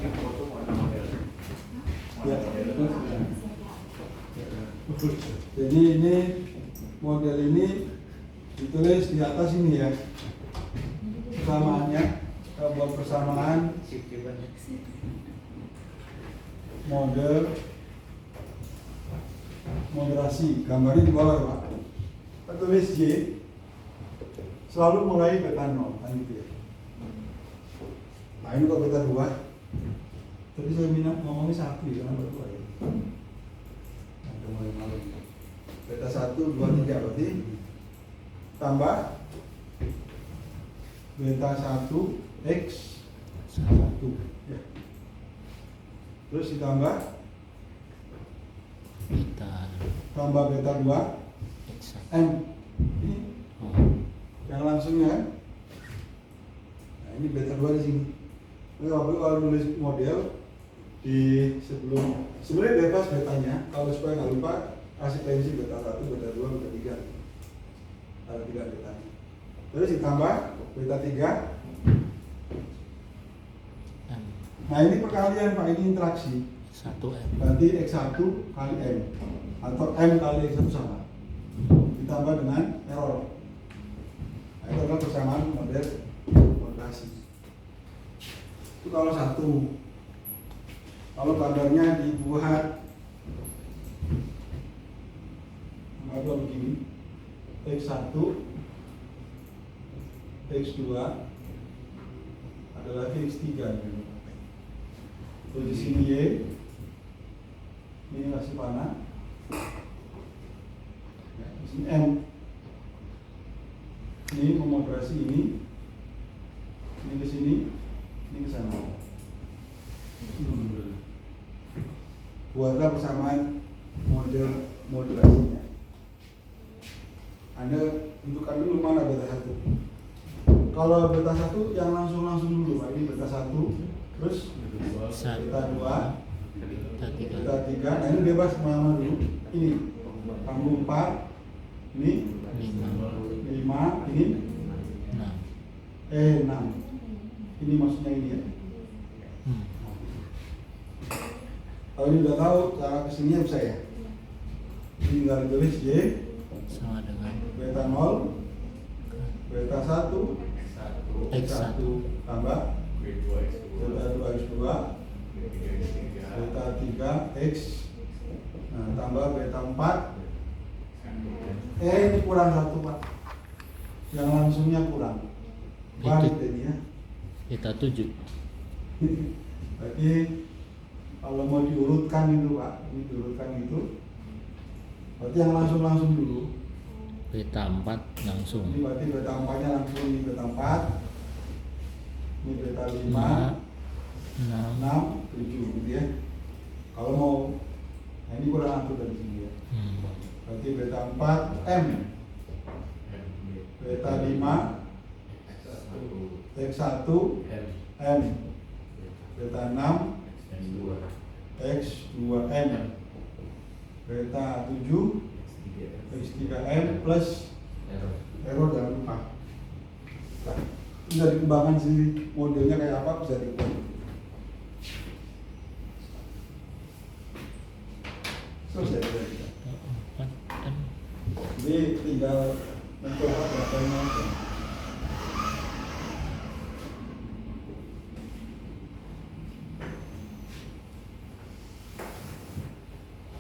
Ini foto mana modelnya? Ya. Jadi ini model ini ditulis di atas ini ya, persamaannya. Kita buat persamaan model moderasi, gambarnya di bawah Pak. Kita tulis Y selalu mulai beta 0 kan gitu ya. Nah ini kalau beta 2, tadi saya ngomongnya 1 ya, kan berdua ya. Ada mulai malam. Beta 1, 2, 3 berarti tambah beta 1 x 1 ya. Terus ditambah Beta tambah beta 2 X1. m. Ini yang langsungnya kan. Nah ini beta 2 di sini. Ini kalau nulis model di sebelum sebenarnya bebas betanya, kalau supaya nggak lupa kasih pensi beta 1, beta 2, beta 3. Ada 3 betanya. Terus ditambah beta 3. Nah ini perkalian Pak, ini interaksi. 1M. Berarti x1 kali m atau m kali x1 sama. Ditambah dengan error. Nah, itu adalah persamaan model moderasi. Itu kalau 1. Kalau gambarnya dibuat ada begini, x1, x2, ada lagi x3 gitu. Terus di sini Y, ini masih panah. Ya, di sini M, ini memoderasi ini ke sini, ini ke sana. Buatlah persamaan model moderasinya. Anda tentukan dulu mana beta 1. Kalau beta 1 yang langsung dulu, Pak. Ini beta 1, terus beta 2, beta 3. Nah ini bebas mana dulu. Ini kamu 4, ini 5, ini 6. 6. Ini maksudnya ini ya. Kalau ini udah tahu cara kesininya bisa ya. Ini tinggal tulis Y Sama dengan beta 0 beta 1 X1 tambah B2 X2 beta 2 X2 B3 beta 3 X, nah tambah beta 4. Ini kurang 1 Pak, yang langsungnya kurang, balik ini ya. beta 7. Berarti kalau mau diurutkan itu Pak, ini diurutkan itu, berarti yang langsung dulu. beta 4 langsung. Ini berarti beta 4 nya langsung, ini beta 4, ini beta 5, 6. 6, 7 gitu ya. Kalau mau, nah ini kurang 1 dari sini ya. Berarti beta 4 M, beta 5 X1 M, beta 6 X2M, beta 7 X3M plus error jangan lupa. Nah, bisa dikembangkan sih modelnya kayak apa, bisa dikembangkan. Selesai sudah kita. Jadi tinggal mencoba berapanya aja.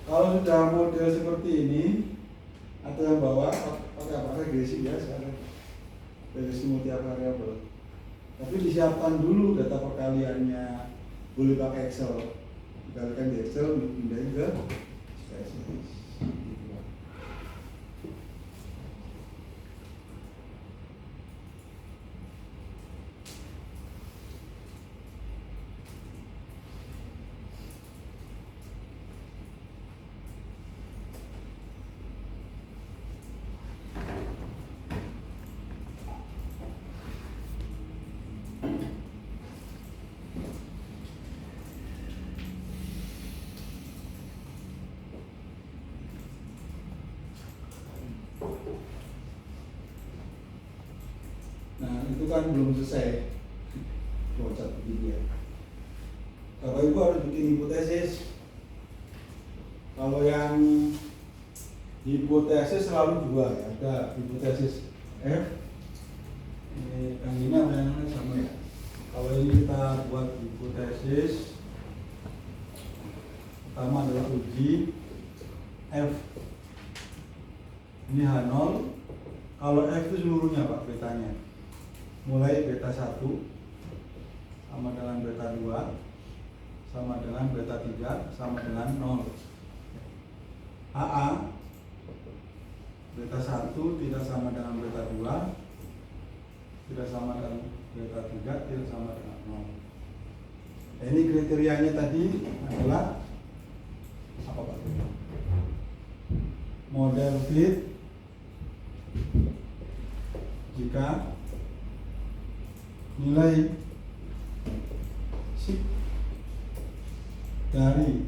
Kalau sudah model seperti ini, atau yang bawah pakai apa? Regresi biasa, regresi multivariabel. Tapi disiapkan dulu data perkaliannya, boleh pakai Excel. Dikalikan di Excel, pindahin ke spreadsheet. Nah itu kan belum selesai, loncat begini ya. Bapak Ibu harus bikin hipotesis. Kalau yang hipotesis selalu 2 ya, ada hipotesis F. Yang ini sama yang lain sama ya. Kalau ini kita buat hipotesis, pertama adalah uji F. Ini H0. Kalau F itu seluruhnya Pak, betanya. Mulai beta 1 sama dengan beta 2 sama dengan beta 3 sama dengan 0. AA beta 1 tidak sama dengan beta 2, tidak sama dengan beta 3, tidak sama dengan 0. Nah, ini kriterianya tadi adalah apa Pak? Model fit jika nilai sig dari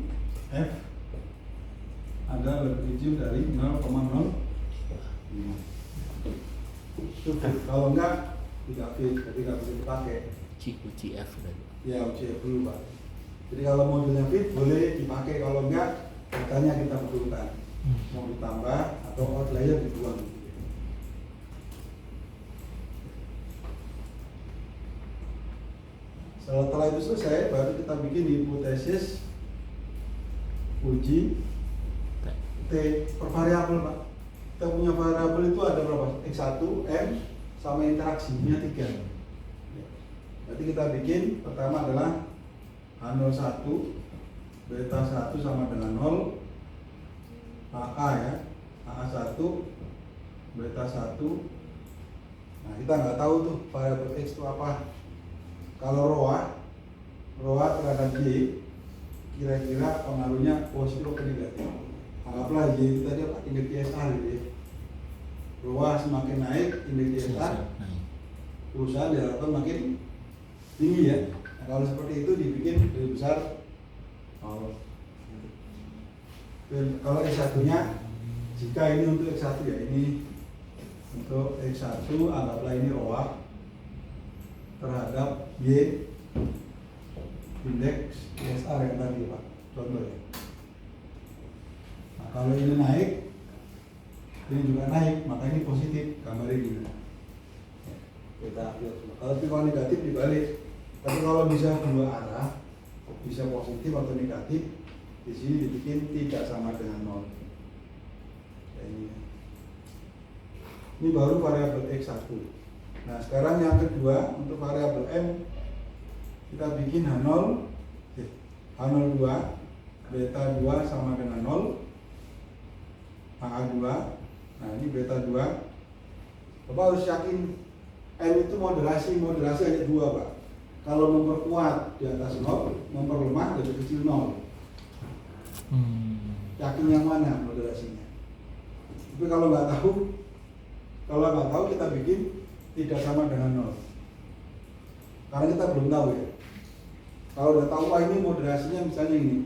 F adalah lebih kecil dari 0,05. Itu fit. Kalau enggak tidak fit, jadi nggak bisa dipakai. uji F tadi. Ya uji F dulu Pak. Jadi kalau modelnya fit boleh dipakai, kalau enggak datanya kita betulkan. Mau ditambah atau outlier dibuang. Setelah itu selesai, baru kita bikin hipotesis uji T per variabel Pak. Kita punya variabel itu ada berapa? X1, M, sama interaksinya 3. Berarti kita bikin, pertama adalah H01, beta 1 sama dengan 0, AA ya, AA1, beta 1. Nah kita nggak tahu tuh variabel X itu apa. Kalau ROA terhadap Y kira-kira pengaruhnya positif atau negatif. Anggaplah Y itu tadi apa? Indeks TSA gitu ya. ROA semakin naik, indeks TSA perusahaan diharapkan makin tinggi ya. Nah, kalau seperti itu dibikin lebih besar. Dan kalau S1 nya, jika ini untuk X1 ya, ini Untuk X1 anggaplah ini ROA terhadap Y indeks ISR yang tadi Pak, contoh ya. Nah, kalau ini naik, ini juga naik, maka ini positif, gambarnya gini. Kita lihat dulu. Kalau negatif dibalik. Tapi kalau bisa dua arah, bisa positif atau negatif, di sini dibikin tidak sama dengan 0. Ya, ini baru variabel X1. Nah sekarang yang kedua, untuk variabel M kita bikin H0 H02 beta 2 sama dengan 0, HA2. Nah ini beta 2. Bapak harus yakin M itu moderasi hanya 2 Pak. Kalau memperkuat di atas 0, memperlemah lebih kecil 0. Yakin yang mana moderasinya? Tapi kalau nggak tahu kita bikin tidak sama dengan 0. Karena kita belum tahu ya. Kalau udah tahu wah ini moderasinya misalnya ini.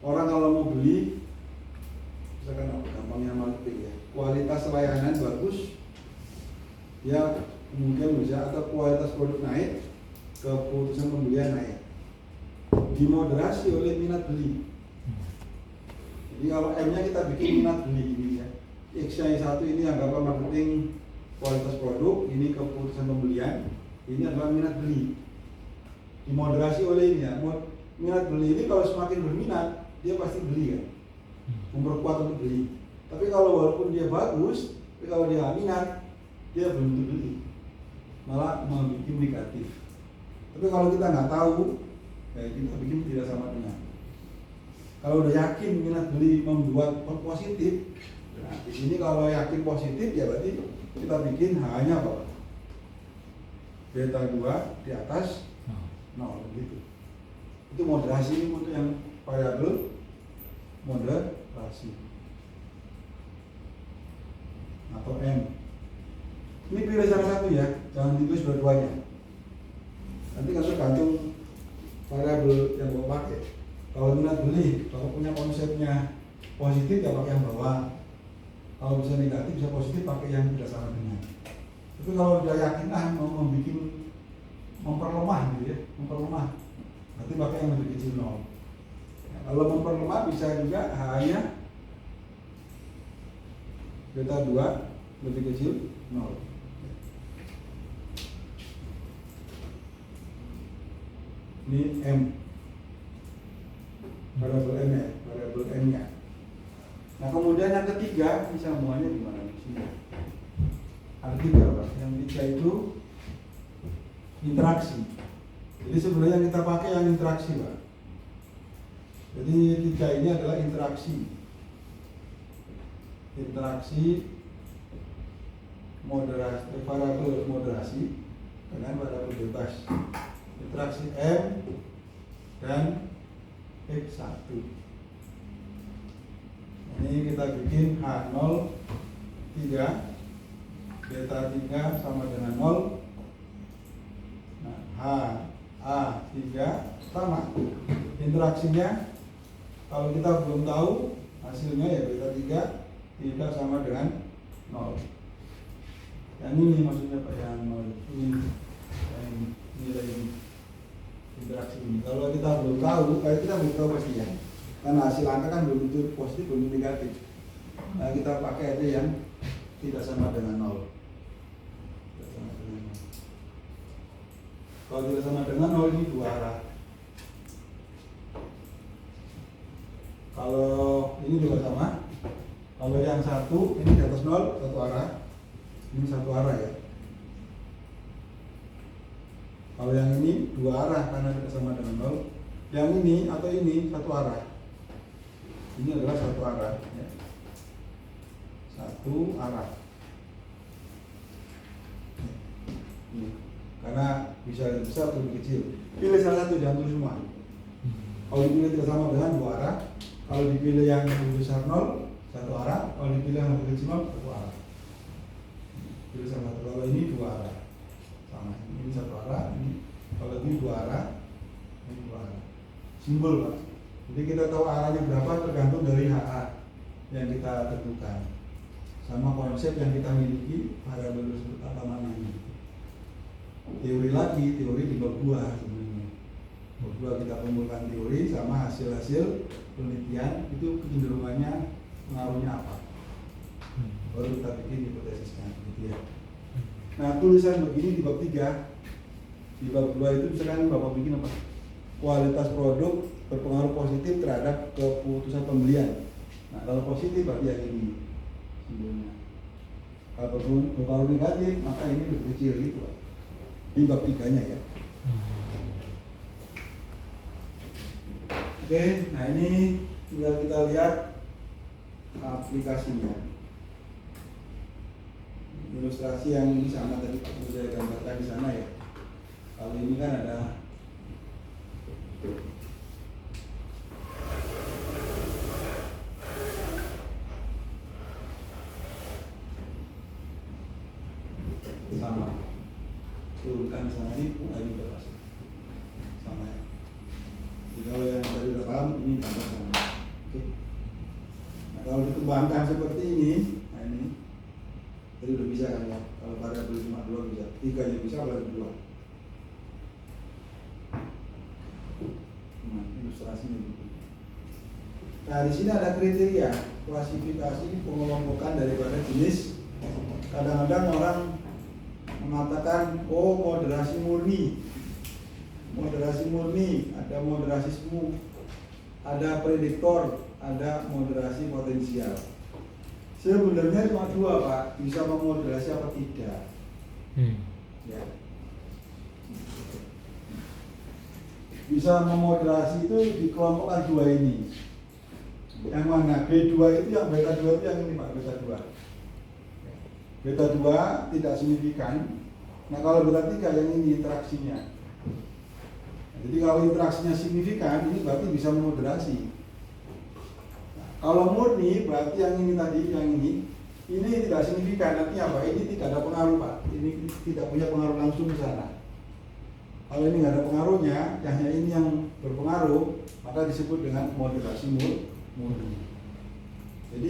Orang kalau mau beli, misalkan gampangnya marketing ya, kualitas layanan bagus, ya kemudian bisa atau kualitas produk naik, keputusan pembelian naik, dimoderasi oleh minat beli. Jadi kalau M-nya kita bikin minat beli ini ya. X-nya 1 ini anggaplah marketing kualitas produk, ini keputusan pembelian, ini adalah minat beli. Dimoderasi oleh ini ya. Minat beli ini kalau semakin berminat, dia pasti beli kan. Memperkuat untuk beli. Tapi kalau walaupun dia bagus, tapi kalau dia minat, dia belum tentu beli. Malah membuat negatif. Tapi kalau kita nggak tahu, ya kita bikin tidak sama dengan. Kalau udah yakin minat beli membuat positif, nah di sini kalau yakin positif ya berarti kita bikin hanya apa? Beta 2 di atas 0 gitu. Itu moderasi untuk yang variabel moderasi atau M. Ini pilih salah satu ya, jangan ditulis dua-duanya. Nanti kan tergantung variabel yang mau pakai. Kalau minat beli, kalau punya konsepnya positif ya pakai yang bawah. Kalau bisa negatif bisa positif pakai yang tidak sama dengan. Tapi kalau udah yakin mau memperlemah gitu ya, nanti pakai yang lebih kecil 0. Nah, kalau memperlemah bisa juga hanya beta 2 lebih kecil 0. Ini M, variabel M ya, variabel M nya. Nah kemudian yang ketiga, ini sambungannya di mana di sini? Ada 3 Pak. Yang 3 itu interaksi. Jadi sebenarnya yang kita pakai yang interaksi Pak. Jadi 3 ini adalah interaksi moderasi, variabel moderasi dengan variabel bebas. Interaksi M dan X1. Ini kita bikin H0 3 beta 3 sama dengan 0. Nah, H A 3 sama. Interaksinya kalau kita belum tahu hasilnya ya beta 3 tidak sama dengan 0. Yang ini maksudnya Pak, yang 0 ini yang nilai ini interaksi ini. Kalau kita belum tahu, kita belum tahu pasti ya. Karena hasil angka kan belum tentu positif, belum negatif. Nah, kita pakai aja yang tidak sama dengan 0. Tidak sama dengan 0. Kalau tidak sama dengan 0 ini 2 arah. Kalau ini juga sama. Kalau yang satu ini di atas 0 satu arah. Ini satu arah ya. Kalau yang ini 2 arah karena tidak sama dengan 0. Yang ini atau ini satu arah. Ini adalah satu arah ya. Satu arah. Ini. Karena bisa lebih besar atau lebih kecil. Pilih salah satu, jangan tulis semua. Kalau dipilih tidak sama dengan 2 arah. Kalau dipilih yang lebih besar 0 satu arah. Kalau dipilih yang lebih kecil 0 satu arah. Pilih salah satu. Kalau ini 2 arah. Sama. Ini satu arah. Ini kalau ini 2 arah. Ini 2 arah. Simbol Pak. Jadi kita tahu arahnya berapa tergantung dari HA yang kita tentukan. sama konsep yang kita miliki variabel tersebut apa namanya. Teori lagi, teori di bab 2 sebenarnya. Bab 2 kita kumpulkan teori sama hasil-hasil penelitian, itu kecenderungannya pengaruhnya apa. Baru kita bikin hipotesisnya gitu ya. Nah, tulisan begini di bab 3. Di bab 2 itu misalkan Bapak bikin apa? Kualitas produk berpengaruh positif terhadap keputusan pembelian. Nah, kalau positif berarti yang ini simbolnya. Kalau berpengaruh negatif, maka ini lebih kecil gitu. Ini bab 3-nya ya. Oke, nah ini tinggal kita lihat aplikasinya. Ilustrasi yang ini sama tadi Pak sudah gambarkan di sana ya. Kalau ini kan ada sama turunkan di sana ini ini berapa sama ya. Jadi kalau yang tadi udah paham ini tambah sama. Oke. Nah kalau dikembangkan seperti ini, nah ini tadi udah bisa kan ya. Kalau variabel cuma 2 bisa, 3 nya bisa baru 2. Nah, ilustrasinya gitu. Nah di sini ada kriteria klasifikasi pengelompokan daripada jenis. Kadang-kadang orang mengatakan, oh moderasi murni, ada moderasi semu, ada prediktor, ada moderasi potensial. Sebenarnya cuma 2 Pak, bisa memoderasi apa tidak? Ya. Bisa memoderasi itu dikelompokkan 2 ini. Yang mana? B2 itu yang beta 2 itu yang ini Pak, beta 2. Beta 2 tidak signifikan. Nah kalau beta 3 yang ini interaksinya. Nah, jadi kalau interaksinya signifikan, ini berarti bisa memoderasi. Nah, kalau murni berarti yang ini tadi, yang ini tidak signifikan. Artinya apa? Ini tidak ada pengaruh Pak. Ini tidak punya pengaruh langsung ke sana. Kalau ini nggak ada pengaruhnya, hanya ini yang berpengaruh, maka disebut dengan moderasi murni. Jadi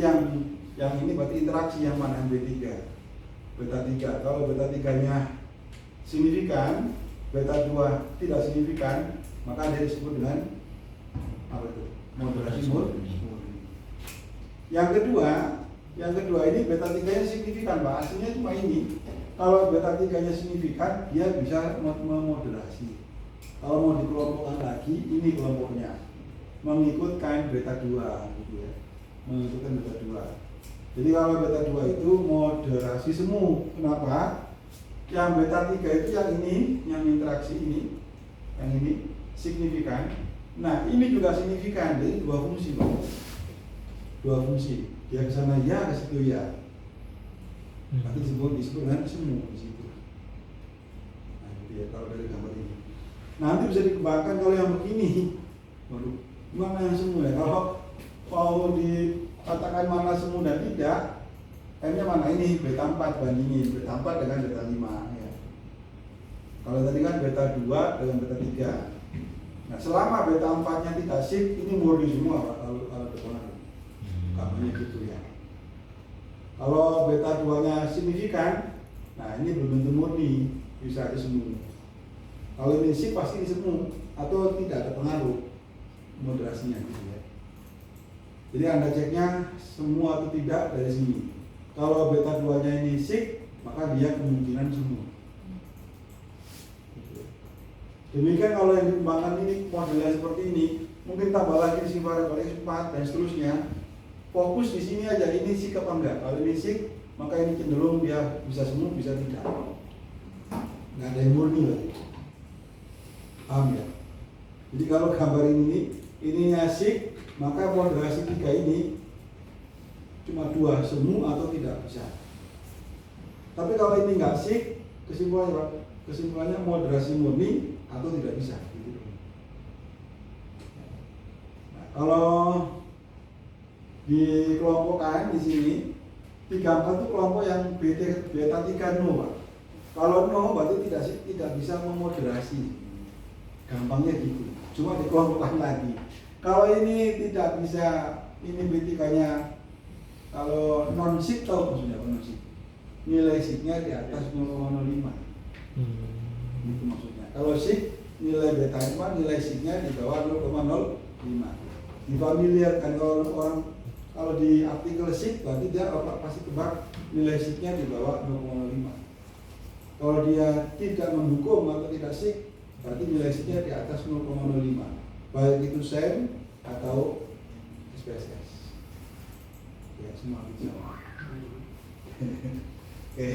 yang ini berarti interaksi yang mana? B3, beta 3. Kalau beta 3-nya signifikan, beta 2 tidak signifikan, maka dia disebut dengan apa itu? Moderasi murni. Yang kedua ini beta 3-nya signifikan, Pak. Aslinya cuma ini. Kalau beta 3-nya signifikan, dia bisa memoderasi. Kalau mau dikelompokkan lagi, ini kelompoknya mengikutkan beta 2 gitu ya. Mengikutkan beta 2. Jadi kalau beta 2 itu moderasi semu. Kenapa? Yang beta 3 itu yang interaksi ini, yang ini signifikan. Nah, ini juga signifikan. Jadi 2 fungsi, Pak. 2 fungsi. Dia ke sana ya, ke situ ya. Nanti disebut dengan semu di situ. Nah, gitu ya kalau dari gambar ini. Nanti bisa dikembangkan kalau yang begini. Waduh, mana yang semu ya? Kalau mau dikatakan mana semu dan tidak, M-nya mana ini? Beta 4 bandingin beta 4 dengan beta 5 ya. Kalau tadi kan beta 2 dengan beta 3. Nah, selama beta 4-nya tidak sip, ini murni semua kalau berpengaruh. Gambarnya gitu ya. Kalau beta 2-nya signifikan, nah ini belum tentu murni, bisa ada semu. Kalau ini sip pasti ini semu atau tidak ada pengaruh moderasinya gitu ya. Jadi Anda ceknya semu atau tidak dari sini. Kalau beta 2-nya ini sip, maka dia kemungkinan semu. Demikian kalau yang dikembangkan ini modelnya seperti ini, mungkin tambah lagi di variabel X4 dan seterusnya. Fokus di sini aja, ini sik apa enggak. Kalau ini sik, maka ini cenderung dia bisa semu, bisa tidak. Nggak ada yang murni lagi. Paham ya? Jadi kalau gambar ini sik, maka moderasi 3 ini cuma 2, semu atau tidak bisa. Tapi kalau ini nggak sik, kesimpulannya moderasi murni atau tidak bisa. Nah, kalau dikelompokkan di sini 3 itu kelompok yang beta 3 no, Pak. Kalau no berarti tidak bisa memoderasi. Gampangnya gitu. Cuma dikelompokkan lagi. Kalau ini tidak bisa, ini B3-nya Kalau non SIG tahu maksudnya apa non SIG? Nilai SIG-nya di atas 0,05. Itu maksudnya. Kalau SIG nilai beta nilai SIG-nya di bawah 0,05. Di familiar kan kalau di artikel SIG berarti dia pasti tebak nilai SIG-nya di bawah 0,05. Kalau dia tidak mendukung atau tidak SIG berarti nilai SIG-nya di atas 0,05. Baik itu SEM atau SPSS. Ya semua sama. Oke.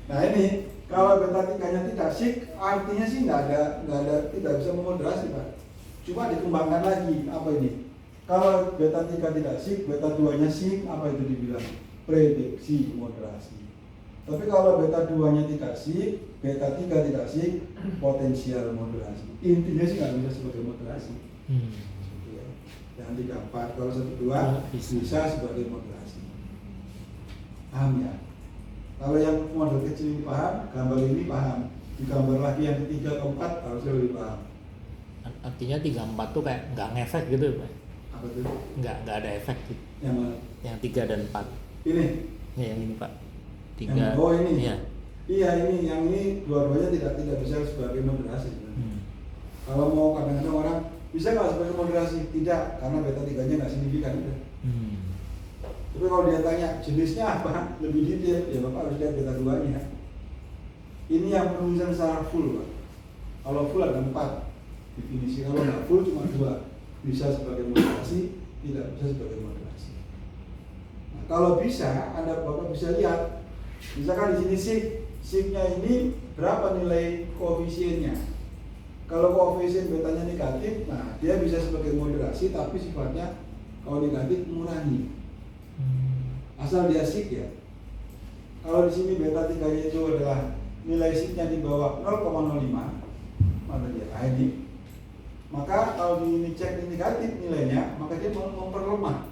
Nah ini kalau beta 3-nya tidak SIG artinya sih tidak bisa memoderasi Pak. Cuma dikembangkan lagi apa ini? Kalau beta 3 tidak SIG, beta 2-nya SIG, apa itu dibilang? Prediksi moderasi. Tapi kalau beta 2-nya tidak SIG, beta 3 tidak SIG, potensial moderasi. Intinya sih nggak bisa sebagai moderasi. Yang 3, 4, kalau 1, 2 bisa sebagai moderasi. Paham ya? Kalau yang model kecil ini paham, gambar ini paham. Digambar lagi yang ketiga, keempat harusnya lebih paham. Artinya 3, 4 tuh kayak nggak ngefek gitu Pak? Apa itu? Nggak ada efek gitu. Yang mana? Yang 3 dan 4. Ini? Ya yang ini Pak. 3. Oh ini? Iya. Iya ini, yang ini dua-duanya tidak bisa sebagai moderasi. Kalau mau kadang-kadang orang bisa nggak sebagai moderasi? Tidak, karena beta 3-nya nggak signifikan. Tapi kalau dia tanya jenisnya apa, lebih detail, ya Bapak harus lihat beta 2-nya. Ini yang penulisan secara full Pak. Kalau full ada 4 definisi, kalau nggak full cuma 2. Bisa sebagai moderasi, tidak bisa sebagai moderasi. Nah, kalau bisa, Anda Bapak bisa lihat, misalkan di sini SIG-nya ini berapa nilai koefisiennya. Kalau koefisien betanya negatif, nah dia bisa sebagai moderasi, tapi sifatnya kalau negatif mengurangi. Asal dia SIG ya. Kalau di sini beta 3-nya itu adalah nilai SIG-nya di bawah 0,05, maka dia ini. Maka kalau ini cek negatif nilainya, maka dia memperlemah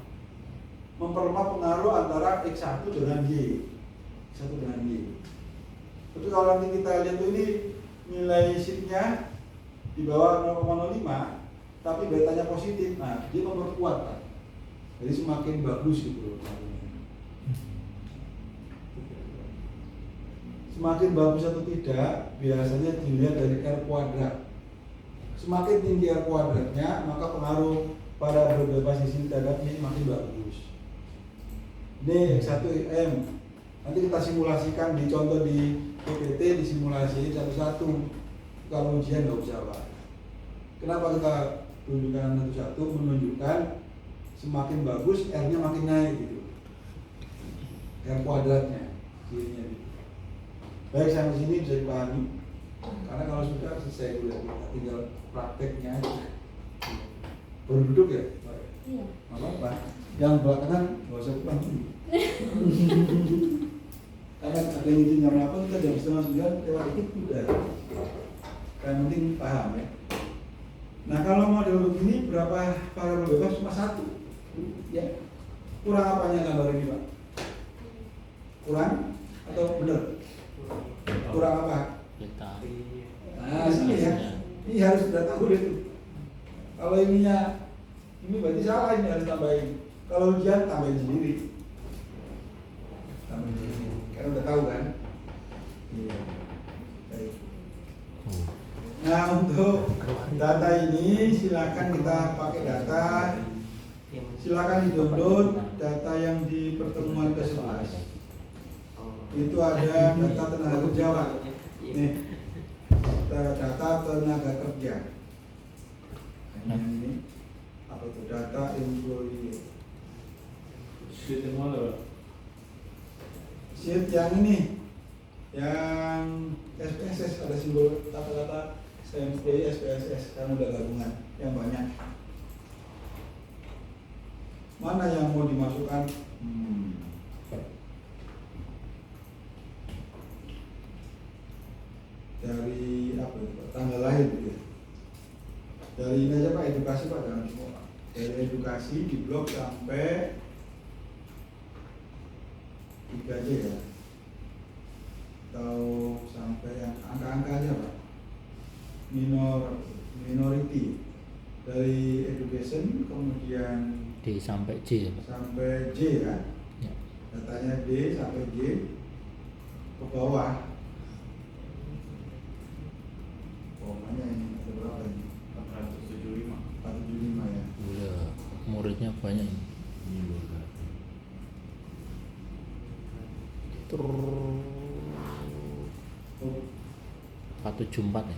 pengaruh antara X1 dengan Y. X1 dengan Y. Tapi kalau nanti kita lihat ini nilai SIG-nya di bawah 0,05, tapi betanya positif, nah dia memperkuat Pak. Jadi semakin bagus gitu loh. Semakin bagus atau tidak biasanya dilihat dari R kuadrat. Semakin tinggi R kuadratnya, maka pengaruh pada beberapa sisi dagatnya semakin bagus. Ini X1M. Nanti kita simulasikan di contoh di PPT, disimulasi satu-satu. Kalau ujian nggak usah Pak. Kenapa kita tunjukkan satu-satu? Menunjukkan semakin bagus R-nya makin naik gitu. R kuadratnya, kirinya gitu. Baik sampai sini bisa dipahami. Karena kalau sudah selesai kuliah kita tinggal prakteknya aja. Baru duduk ya? Iya. Apa-apa. Yang belakangan nggak usah pulang. Karena ada yang izin jam 8, kita jam 8:30 lewat dikit udah. Yang penting paham ya. Nah kalau model begini berapa variabel bebas? Cuma 1. Ya. Kurang apanya gambar ini Pak? Kurang atau benar? Kurang apa? Beta. Nah sini ya. Ini harus sudah tahu itu. Kalau ininya ini berarti salah, ini harus tambahin. Kalau ujian tambahin sendiri. Tambahin sendiri. Karena udah tahu kan? Iya. Baik. Nah untuk data ini silakan kita pakai data. Silakan di-download data yang di pertemuan ke-11. Itu ada data tenaga kerja Pak. Nih. Data tenaga kerja. Ini apa itu data employee. Sheet yang mana Pak? Sheet yang ini, yang SPSS ada simbol kata-kata employee SPSS karena udah gabungan yang banyak. Mana yang mau dimasukkan? Dari apa itu Pak? Tanggal lahir gitu ya. Dari ini aja Pak, edukasi Pak, jangan semua Pak. Dari edukasi di blok sampai 3 aja ya. Atau sampai yang angka-angka aja Pak. Minority. Dari education kemudian D sampai J. sampai J kan. Ya. Datanya D sampai G ke bawah. Pokoknya ini ada berapa ini? 475. 475 ya. Iya, muridnya banyak ini. Ini luar biasa. Oh, 474 ya.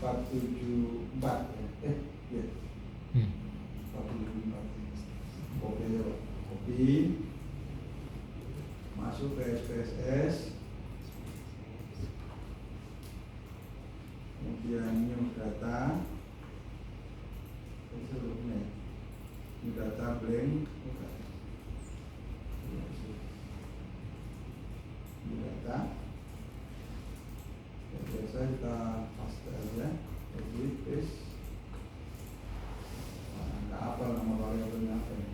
474 ya. Iya. Hmm. 474. Kopi ya, Pak. Kopi. Masuk ke SPSS. Kemudian new data. New data blank. New data. Ya, biasa kita paste aja. Edit, paste. Nah, nggak apa nama variabelnya apa ya?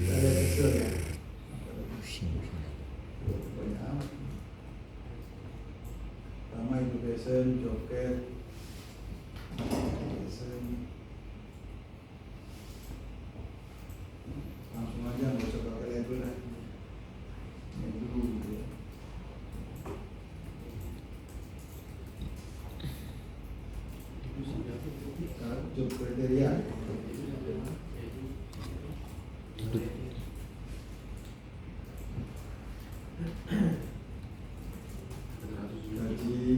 Ada Excel ya. Pusing. Banyak. Pertama education, joket, education. Langsung aja nggak usah pakai label lah. Ini dulu gitu ya. Job kriteria.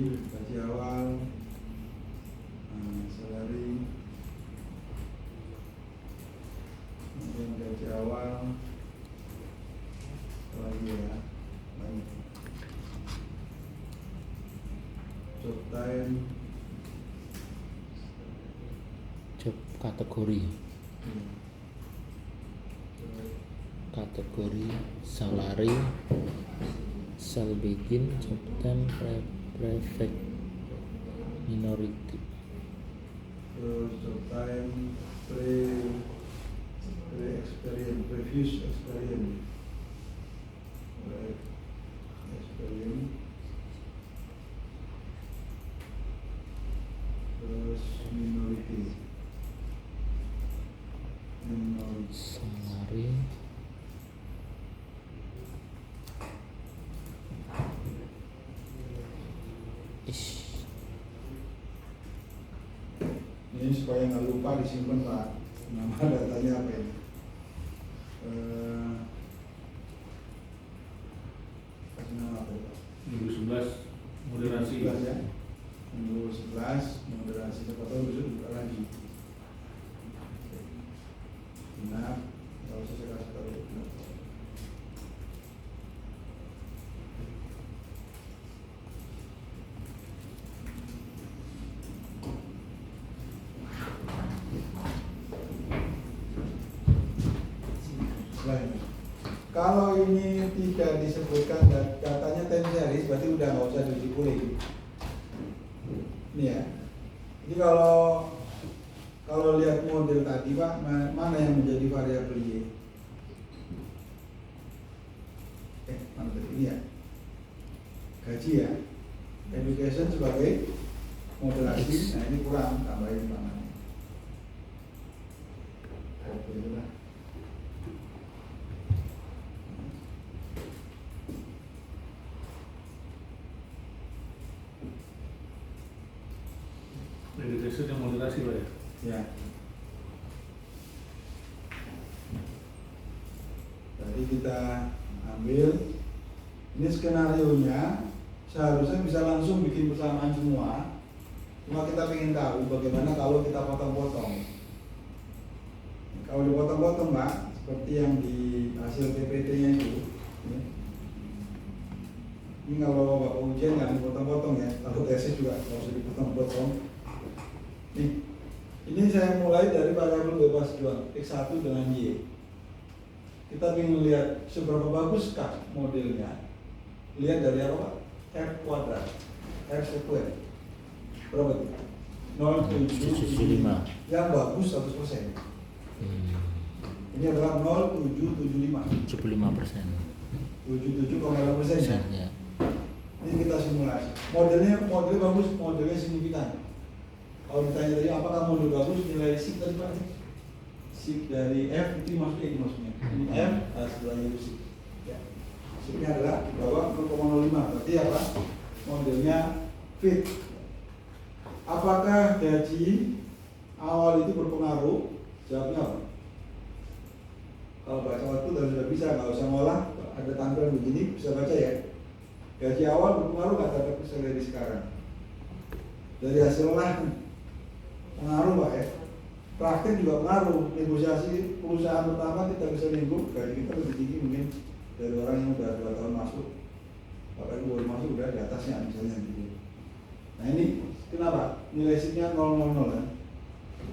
Gaji awal, salary, kemudian gaji awal, apa lagi ya, banyak. Job time, Job kategori. Kategori salary, sel begin, job time, prefect, minority. terus job time, experience, previous experience, terus minority, Salary, ini supaya nggak lupa disimpan Pak, nama datanya apa ini? Kasih nama apa Pak? Minggu 11 moderasi. 11 ya. Minggu 11 moderasi, siapa tahu besok buka lagi. Nah, kalau saya kasih tahu. Lain. Kalau ini tidak disebutkan datanya time series, berarti udah nggak usah diuji kulik. Ini ya. Jadi kalau lihat model tadi Pak, mana yang menjadi variabel Y? Mana tadi ini ya? Gaji ya. Education sebagai moderasi, nah ini kurang, tambahin tangannya. Oke, itulah. Education yang moderasi Pak ya. Ya. Tadi kita ambil ini skenarionya, seharusnya bisa langsung bikin bersamaan semua. Cuma kita ingin tahu bagaimana kalau kita potong-potong. Kalau dipotong-potong Pak, seperti yang di hasil PPT-nya itu. Ini kalau Bapak ujian nggak dipotong-potong ya, kalau tesis juga nggak usah dipotong-potong. Nih, ini saya mulai dari variabel bebas jual X1 dengan Y. Kita ingin lihat seberapa baguskah modelnya. Lihat dari apa Pak? R kuadrat, R square. Berapa itu? 0,775. Yang bagus 100%. Ini adalah 0,775. 75%. 77,8% ya. Ya. Ini kita simulasi. Modelnya bagus, modelnya signifikan. Kalau ditanya tadi apakah model bagus, nilai SIG tadi Pak? SIG dari F itu maksudnya ini maksudnya. Ini F, sebelahnya itu SIG. Ya. SIG-nya adalah di bawah 0,05. Berarti apa? Modelnya fit. Apakah gaji awal itu berpengaruh? Jawabnya apa? Kalau baca waktu sudah bisa, nggak usah ngolah. Ada tampilan begini, bisa baca ya. Gaji awal berpengaruh nggak terhadap salary sekarang? Dari hasil olah pengaruh Pak ya. Praktik juga pengaruh. Negosiasi perusahaan pertama kita bisa minggu, gaji kita lebih tinggi mungkin dari orang yang udah 2 tahun masuk. Bahkan baru masuk udah di atasnya misalnya gitu. Nah ini kenapa? Nilai SIG-nya 000 kan?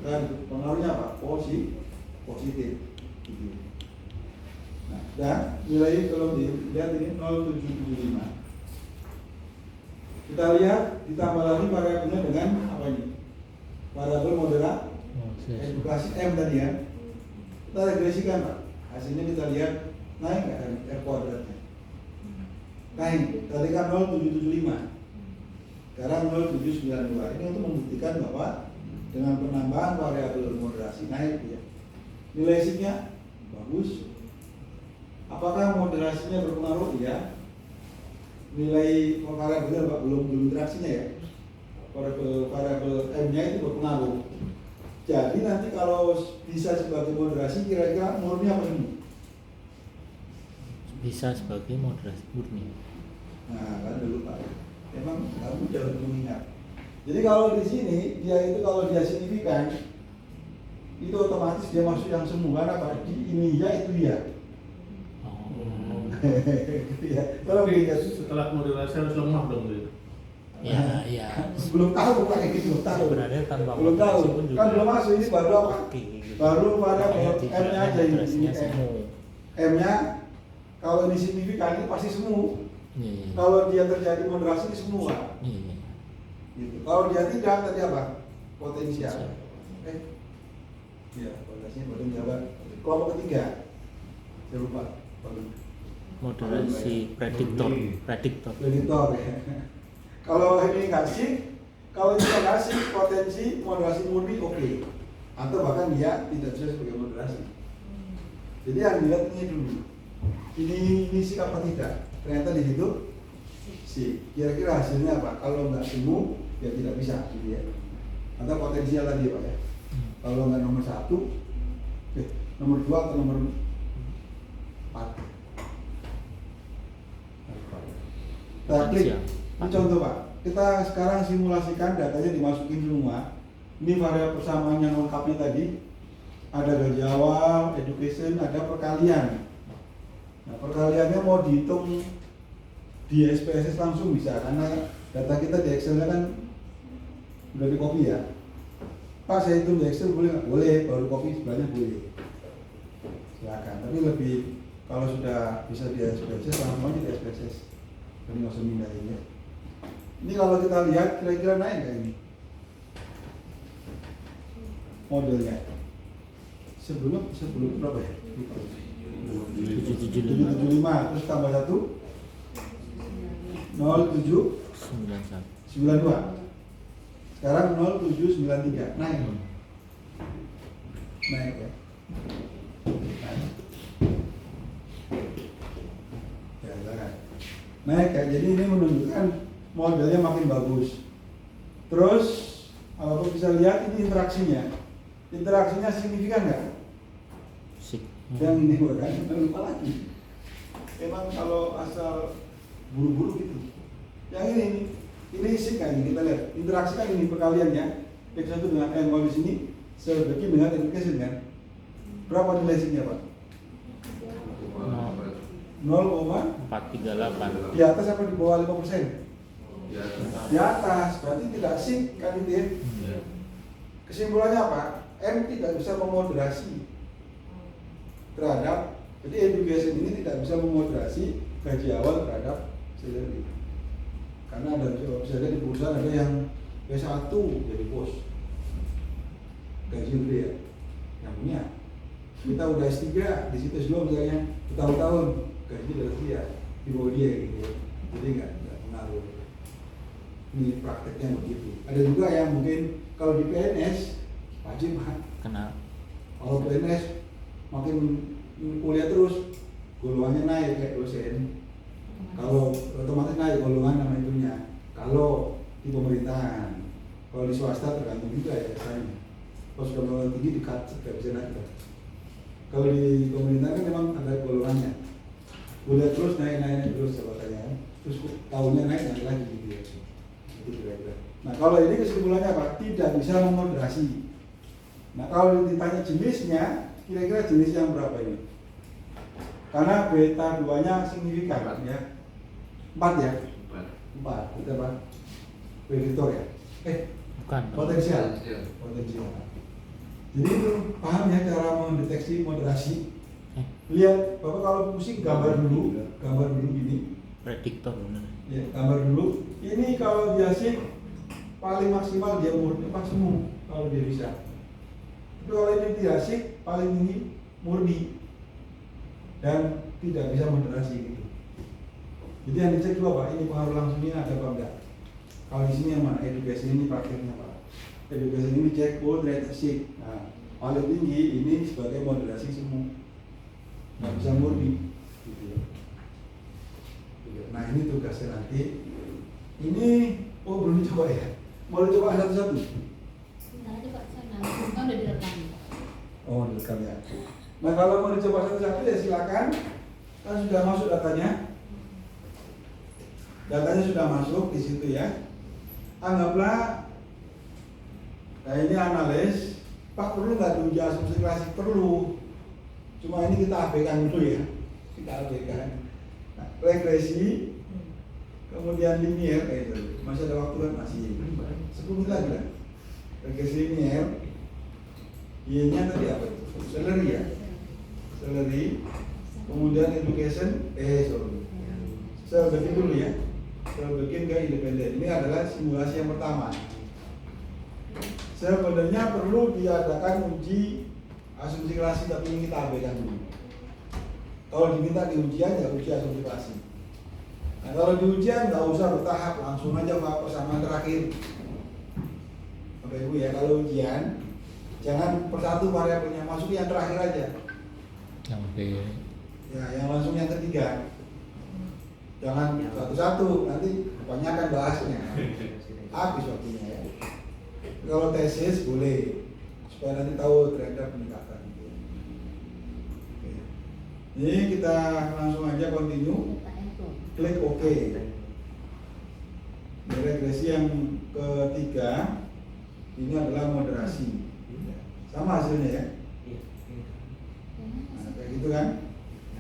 Dan pengaruhnya apa? Positif. Gitu. Nah, dan nilai kalau dilihat ini 0,775. Kita lihat ditambah lagi variabelnya dengan apa ini? Variabel moderat edukasi M tadi ya. Kita regresikan Pak. Hasilnya kita lihat naik nggak dari R kuadratnya? Naik. Tadi kan 0,775. Sekarang 0,792. Ini untuk membuktikan bahwa dengan penambahan variabel moderasi naik ya. Nilai SIG-nya bagus. Apakah moderasinya berpengaruh? Iya. Nilai variabelnya belum interaksinya ya. Variabel M-nya itu berpengaruh. Jadi nanti kalau bisa sebagai moderasi kira-kira murni apa ini? Bisa sebagai moderasi murni. Nah, kan dulu Pak. Emang kamu jauh mengingat. Jadi kalau di sini dia itu kalau dia signifikan itu otomatis dia masuk yang semu karena Pak di ini ya itu ya. Ya, kalau Tapi setelah moderasi harus lemah dong gitu. Ya. Belum tahu Pak ini belum tahu. Sebenarnya tanpa Belum tahu. moderasi pun juga Kan belum masuk ini baru apa? oke, gitu. Baru pada Makanya M-nya tidak aja ini. moderasinya semu. M-nya kalau ini signifikan ini pasti semu. Iya. Kalau dia terjadi moderasi ini semua. Iya. Gitu. Kalau dia tidak tadi apa? Potensial. Potensial. Iya, potensinya potensial. Kelompok ketiga. Saya lupa. Moderasi prediktor. Prediktor ya. Kalau ini nggak sih, kalau kita kasih potensi moderasi murni oke. Atau bahkan dia tidak bisa sebagai moderasi. Jadi yang dilihat ini dulu. Ini sih apa tidak? Ternyata di situ sih. Kira-kira hasilnya apa? Kalau nggak semu, ya tidak bisa gitu ya. Atau potensial tadi Pak ya. Kalau nggak nomor 1, nomor 2 atau nomor 4. Kita klik. Ini contoh Pak. Kita sekarang simulasikan datanya dimasukin semua. Ini variabel persamaan yang lengkapnya tadi. Ada gaji awal, education, ada perkalian. Nah, perkaliannya mau dihitung di SPSS langsung bisa karena data kita di Excel-nya kan udah di copy ya. Pak saya hitung di Excel boleh nggak? Boleh, baru copy sebelahnya boleh. Silakan. Tapi lebih kalau sudah bisa di SPSS langsung aja di SPSS. Jadi nggak usah mindahin ya. Ini kalau kita lihat kira-kira naik nggak ini? Modelnya. Sebelum berapa ya? 775 terus tambah 1 0792. Sekarang 0793 naik. Naik ya. Naik ya. Jadi ini menunjukkan modelnya makin bagus. Terus kalau bisa lihat ini interaksinya. Interaksinya signifikan nggak? Yang ini bukan lupa lagi. Emang kalau asal buru-buru gitu. Yang ini sih kan kita lihat interaksi kan ini perkaliannya X1 dengan M kalau di sini sebagi dengan education kan. Berapa nilai SIG-nya Pak? 0,438. Di atas apa di bawah 5%? Di atas, berarti tidak SIG kan itu ya. Kesimpulannya apa? M tidak bisa memoderasi terhadap, jadi education ini tidak bisa memoderasi gaji awal terhadap salary. Karena ada bisa di perusahaan ada yang P1 jadi bos, gaji gede ya, yang punya. Kita udah S3 di situ S2 misalnya bertahun-tahun gaji dari dia di bawah dia gitu, jadi nggak pengaruh. Ini prakteknya begitu. Ada juga yang mungkin kalau di PNS wajib kena Kalau PNS makin kuliah terus, golongannya naik kayak dosen. Kalau otomatis naik golongan nama itunya. Kalau di pemerintahan, kalau di swasta tergantung juga ya biasanya. Kalau sudah golongan tinggi di-cut, tidak bisa naik. Kalau di pemerintahan kan memang ada golongannya. Kuliah terus naik terus jabatannya. Terus tahunnya naik lagi gitu ya. Itu kira-kira. Nah kalau ini kesimpulannya apa? Tidak bisa memoderasi. Nah kalau ditanya jenisnya, kira-kira jenis yang berapa ini? Karena beta 2-nya signifikan ya. 4 ya? 4, betul Pak? Prediktor ya? Bukan. Potensial. Jadi itu paham ya cara mendeteksi moderasi. Lihat, Bapak kalau musik gambar dulu gini. Prediktor benar. Ya, gambar dulu. Ini kalau dia sih paling maksimal dia murni maksimum kalau dia bisa. Tapi kalau ini tidak sih paling tinggi murni dan tidak bisa moderasi gitu. Jadi yang dicek dulu Pak, ini pengaruh langsungnya ada apa enggak? Kalau di sini yang mana? Edukasi ini prakteknya Pak. Edukasi ini cek ternyata sih. Nah, paling tinggi ini sebagai moderasi semua. Nggak bisa murni gitu ya. Nah ini tugasnya nanti. Ini belum dicoba ya? Mau dicoba satu-satu? Sebentar aja Pak, sana. Kan udah direkam. Oh direkam ya. Nah kalau mau dicoba satu-satu ya silakan. Kan sudah masuk datanya. Datanya sudah masuk di situ ya. Anggaplah, nah ini analis. Pak perlu nggak diuji asumsi klasik? Perlu. Cuma ini kita abaikan dulu ya. Kita abaikan. Nah, regresi, kemudian linear kayak itu. Masih ada waktu kan? Masih 10 menit lagi lah. Regresi linear. Y-nya tadi apa itu? Celery ya. Celery. Kemudian education. Saya bikin dulu ya. Saya bikin ke independen. Ini adalah simulasi yang pertama. Sebenarnya perlu diadakan uji asumsi klasik, tapi ini kita abaikan dulu. Kalau diminta di ujian ya uji asumsi klasik. Nah kalau di ujian nggak usah bertahap, langsung aja Pak persamaan terakhir. Bapak Ibu ya, kalau ujian jangan persatu variabelnya, masuk yang terakhir aja. Oke. Ya, yang langsung yang ketiga. Jangan satu-satu, nanti kebanyakan bahasnya. Habis waktunya ya. Kalau tesis boleh, supaya nanti tahu trend peningkatan. Oke. Ini kita langsung aja continue. Klik OK. Regresi yang ketiga ini adalah moderasi. Sama hasilnya ya. Nah, kayak gitu kan.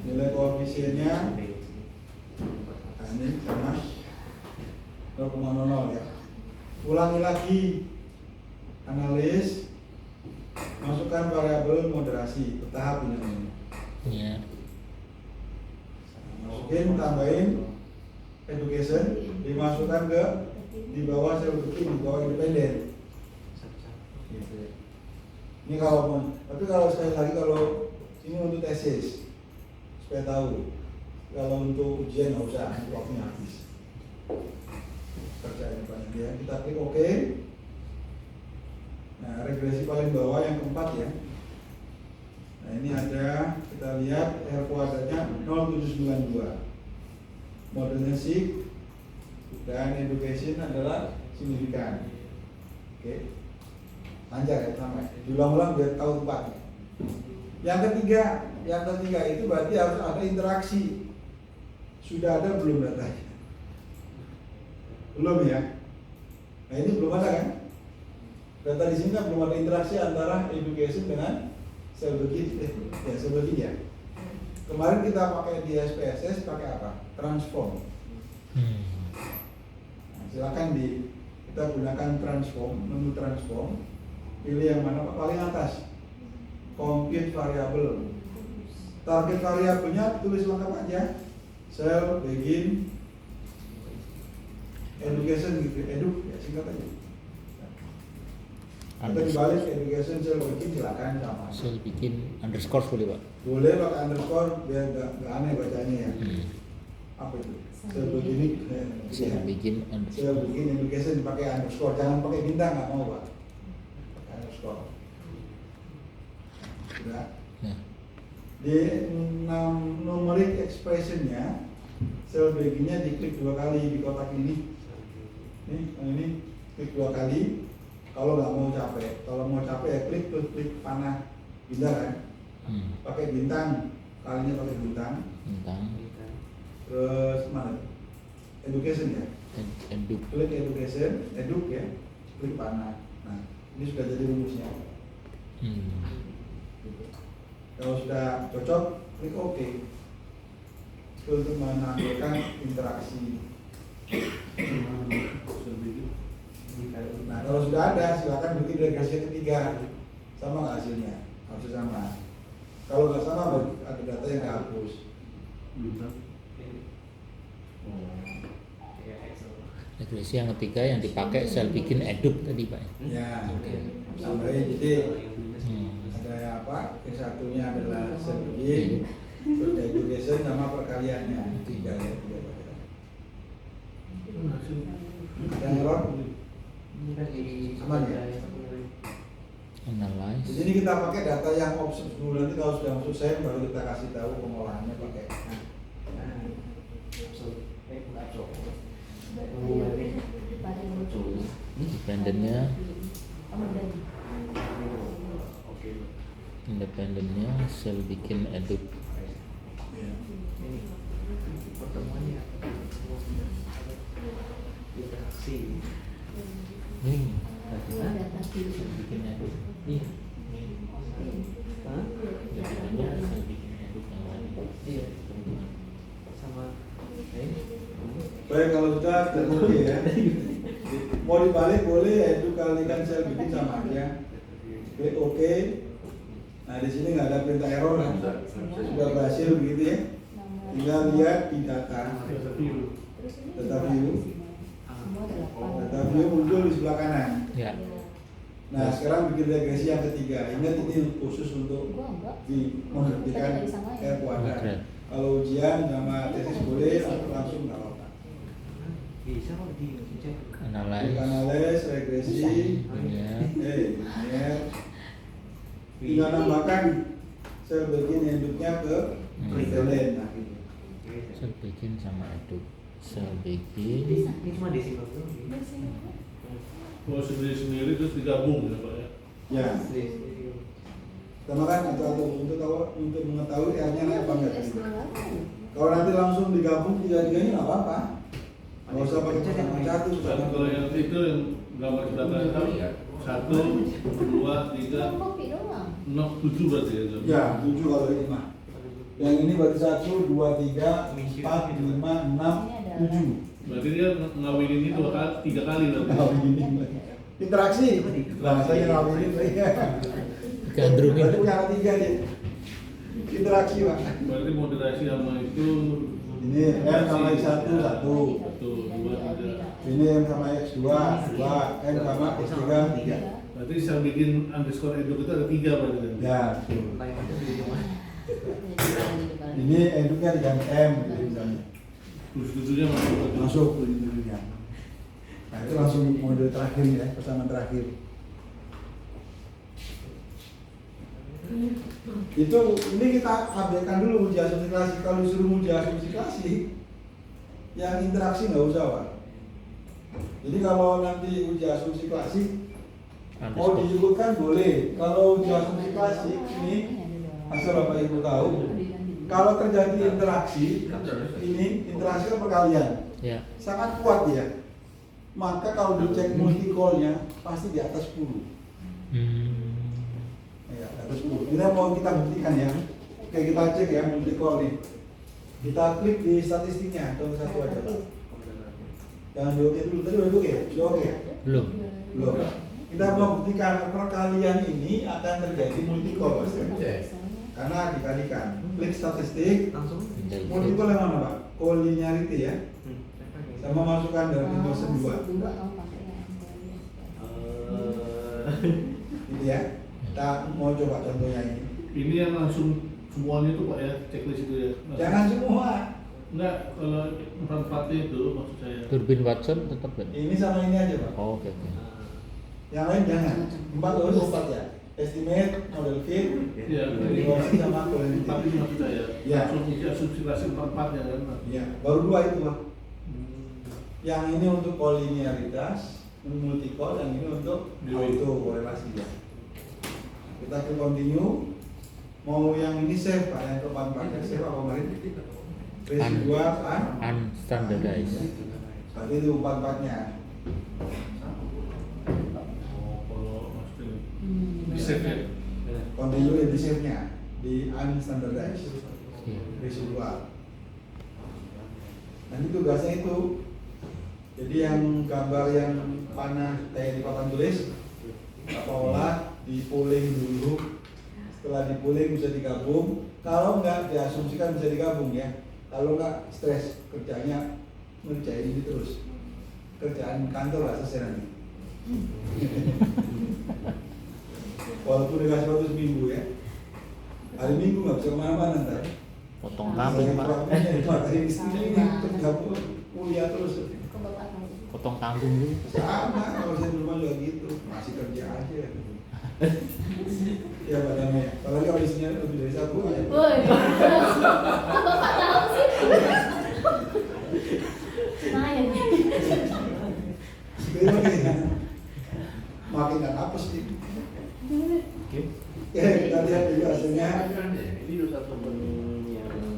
Nilai koefisiennya ini sama 0,00 ya. Ulangi lagi. Analis, masukkan variabel moderasi bertahap ini. Iya. Masukin, tambahin education, dimasukkan ke di bawah sel booking, di bawah independen. Gitu. Ini kalau tapi kalau sekali lagi kalau ini untuk tesis supaya tahu. Kalau untuk ujian nggak usah, waktunya habis. Kerjain banyak ya. Kita klik OK. Nah, regresi paling bawah yang keempat ya. Nah, ini ada, kita lihat R kuadratnya 0,792. Modelnya SIG dan education adalah signifikan. Oke. Lancar ya sama. Diulang-ulang biar tahu tempatnya. Yang ketiga itu berarti harus ada interaksi. Sudah ada belum datanya? Belum ya? Nah, ini belum ada kan? Data di sini kan belum ada interaksi antara education dengan sel begini, sel begini ya. Kemarin kita pakai di SPSS pakai apa? Transform. Nah, silakan kita gunakan transform, menu transform. Pilih yang mana Pak? Paling atas. Compute variable. Target variabelnya tulis lengkap aja. Sel begin education gitu, ya singkat aja. Atau dibalik education sel bikin silakan sama. Sel bikin underscore boleh Pak? Boleh pakai underscore biar nggak aneh bacanya ya. Apa itu? Sel begini. Sel bikin underscore. Sel bikin education pakai underscore, jangan pakai bintang nggak mau Pak. Pakai underscore. Sudah. Ya. Di numeric expressionnya sel BG-nya diklik 2 kali di kotak ini. Ini klik 2 kali. Kalau nggak mau capek, kalau mau capek ya klik panah, bisa kan? Pakai bintang, kalinya pakai bintang. Tentang Terus mana? Education ya. eduk. Klik education, eduk ya. Klik panah. Nah, ini sudah jadi rumusnya. Kalau sudah cocok, klik OK. Itu untuk menampilkan interaksi. Nah, kalau sudah ada, silakan bikin regresi ketiga. Sama nggak hasilnya? Harus sama. Kalau nggak sama, ada data yang dihapus. Regresi yang ketiga yang dipakai sel bikin eduk tadi Pak. Ya, sampai jadi ada apa? Yang satunya adalah sel bikin, terus education sama perkaliannya. Tiga ya, tiga. Ada error? Aman ya? Analyze. Di sini kita pakai data yang observe dulu, nanti kalau sudah masuk sen baru kita kasih tahu pengolahannya pakai. Independennya sel bikin eduk. Pertemuannya interaksi. Ini Sel bikin eduk. Iya. Hah? Independennya sel bikin eduk yang lain. Iya. Sama Baik, kalau sudah oke ya. Mau dibalik boleh, edu kalikan sel bikin sama aja. Klik OK. Nah di sini nggak ada perintah error kan? Sudah berhasil begitu ya. Tinggal lihat di data. Data view. Data view muncul di sebelah kanan. Ya. Nah sekarang bikin regresi yang ketiga. Ingat ini khusus untuk menghentikan R kuadrat. Kalau ujian sama tesis boleh, atau langsung nggak apa-apa. bisa kok dicek. Analyze. Analyze, regresi, Linear. linear. Tinggal tambahkan sel bikin induknya ke reference. Nah gitu. Sel bikin sama eduk. Sel Ini bikin. cuma desimal doang. Kalau sendiri-sendiri terus digabung ya Pak ya? Ya, tambahkan untuk mengetahui R-nya naik apa enggak. Kalau nanti langsung digabung tiga-tiganya nggak apa-apa. Nggak usah pakai pasangan satu. Tapi kalau yang itu yang gambar sudah tahu 1, 2, 3, kopi doang. 7 berarti ya? Ya, 7 kalau ini mah. Yang ini berarti 1, 2, 3, 4, 5, 6, 7. Berarti dia ngawinin itu 3 kali berarti. Ngawinin. Interaksi. Bahasanya ngawinin. Gandrungin. Berarti punya 3 dia. Interaksi Pak. Berarti moderasi sama itu Ini M sama X1, 1. 1, 2, 3. Ini M sama X2, 2. M sama X3, 3. Berarti saya bikin underscore eduk itu ada 3 berarti kan? Ya, betul. Paling ada di rumah. Ini induknya diganti M gitu misalnya. Terus tujuhnya masuk. Masuk ke induknya. Nah itu langsung model terakhir ya, pesanan terakhir. Itu ini kita abaikan dulu uji asumsi klasik. Kalau disuruh uji asumsi klasik, yang interaksi nggak usah Pak. Jadi kalau nanti uji asumsi klasik mau diikutkan boleh. Kalau uji asumsi klasik ini asal Bapak Ibu tahu, kalau terjadi interaksi ini interaksi kan perkalian, Ya. sangat kuat ya. Maka kalau dicek multicolnya pasti di atas 10. Ya, di atas 10. Ini mau kita buktikan ya. Oke, kita cek ya multicol nih. Kita klik di statistiknya, atau satu aja Pak. Jangan di oke dulu, tadi udah oke? Sudah oke? Belum. Belum. Kita mau buktikan perkalian ini akan terjadi multicol Mas. Karena dikalikan. Klik statistik, Langsung. multicol yang mana Pak? Collinearity ya. Sama masukkan dari Nielsen 2. Gitu ya. Kita mau coba contohnya ini. Ini yang langsung semuanya itu Pak ya, checklist itu ya? Jangan semua. Enggak, kalau 4-4 itu maksud saya. Turbin Watson tetap kan? Ini sama ini aja Pak. Oh, oke. Yang lain jangan. 4 ya. estimate, model fit, Iya, evaluasi sama quality. tapi cuma kita ya. Iya. Asumsi rasio empat-empatnya kan. Ya, baru dua itu Pak. Hmm. Yang ini untuk kolinearitas, multi-call, yang ini untuk auto korelasi ya. Kita ke continue. Mau yang ini save Pak, yang keempat-empatnya save apa kemarin? Residual Unstandardized. Berarti itu empat-empatnya. Oh, kalau maksudnya Hmm. di save ya. Continue ya di save-nya di unstandardized Iya. residual. Nanti tugasnya itu, jadi yang gambar yang panah kayak di papan tulis, apa olah di pooling dulu. Setelah di pooling bisa digabung. Kalau enggak diasumsikan bisa digabung ya. Kalau enggak stres kerjanya ngerjain ini terus. Kerjaan kantor lah selesai nanti. Walaupun dikasih waktu seminggu ya. Hari Minggu nggak bisa kemana-mana ntar. Potong kambing Pak. Hari Senin kerja kuliah terus. Kok Bapak tahu? Potong kambing dulu. Sama kalau saya di rumah juga gitu, masih kerja aja. Ya Pak namanya. Apalagi kalau isinya lebih dari satu ya. Woi. Kok Bapak tahu sih? Lumayan. Makin nggak hapus nih. Oke. Ya kita lihat juga hasilnya.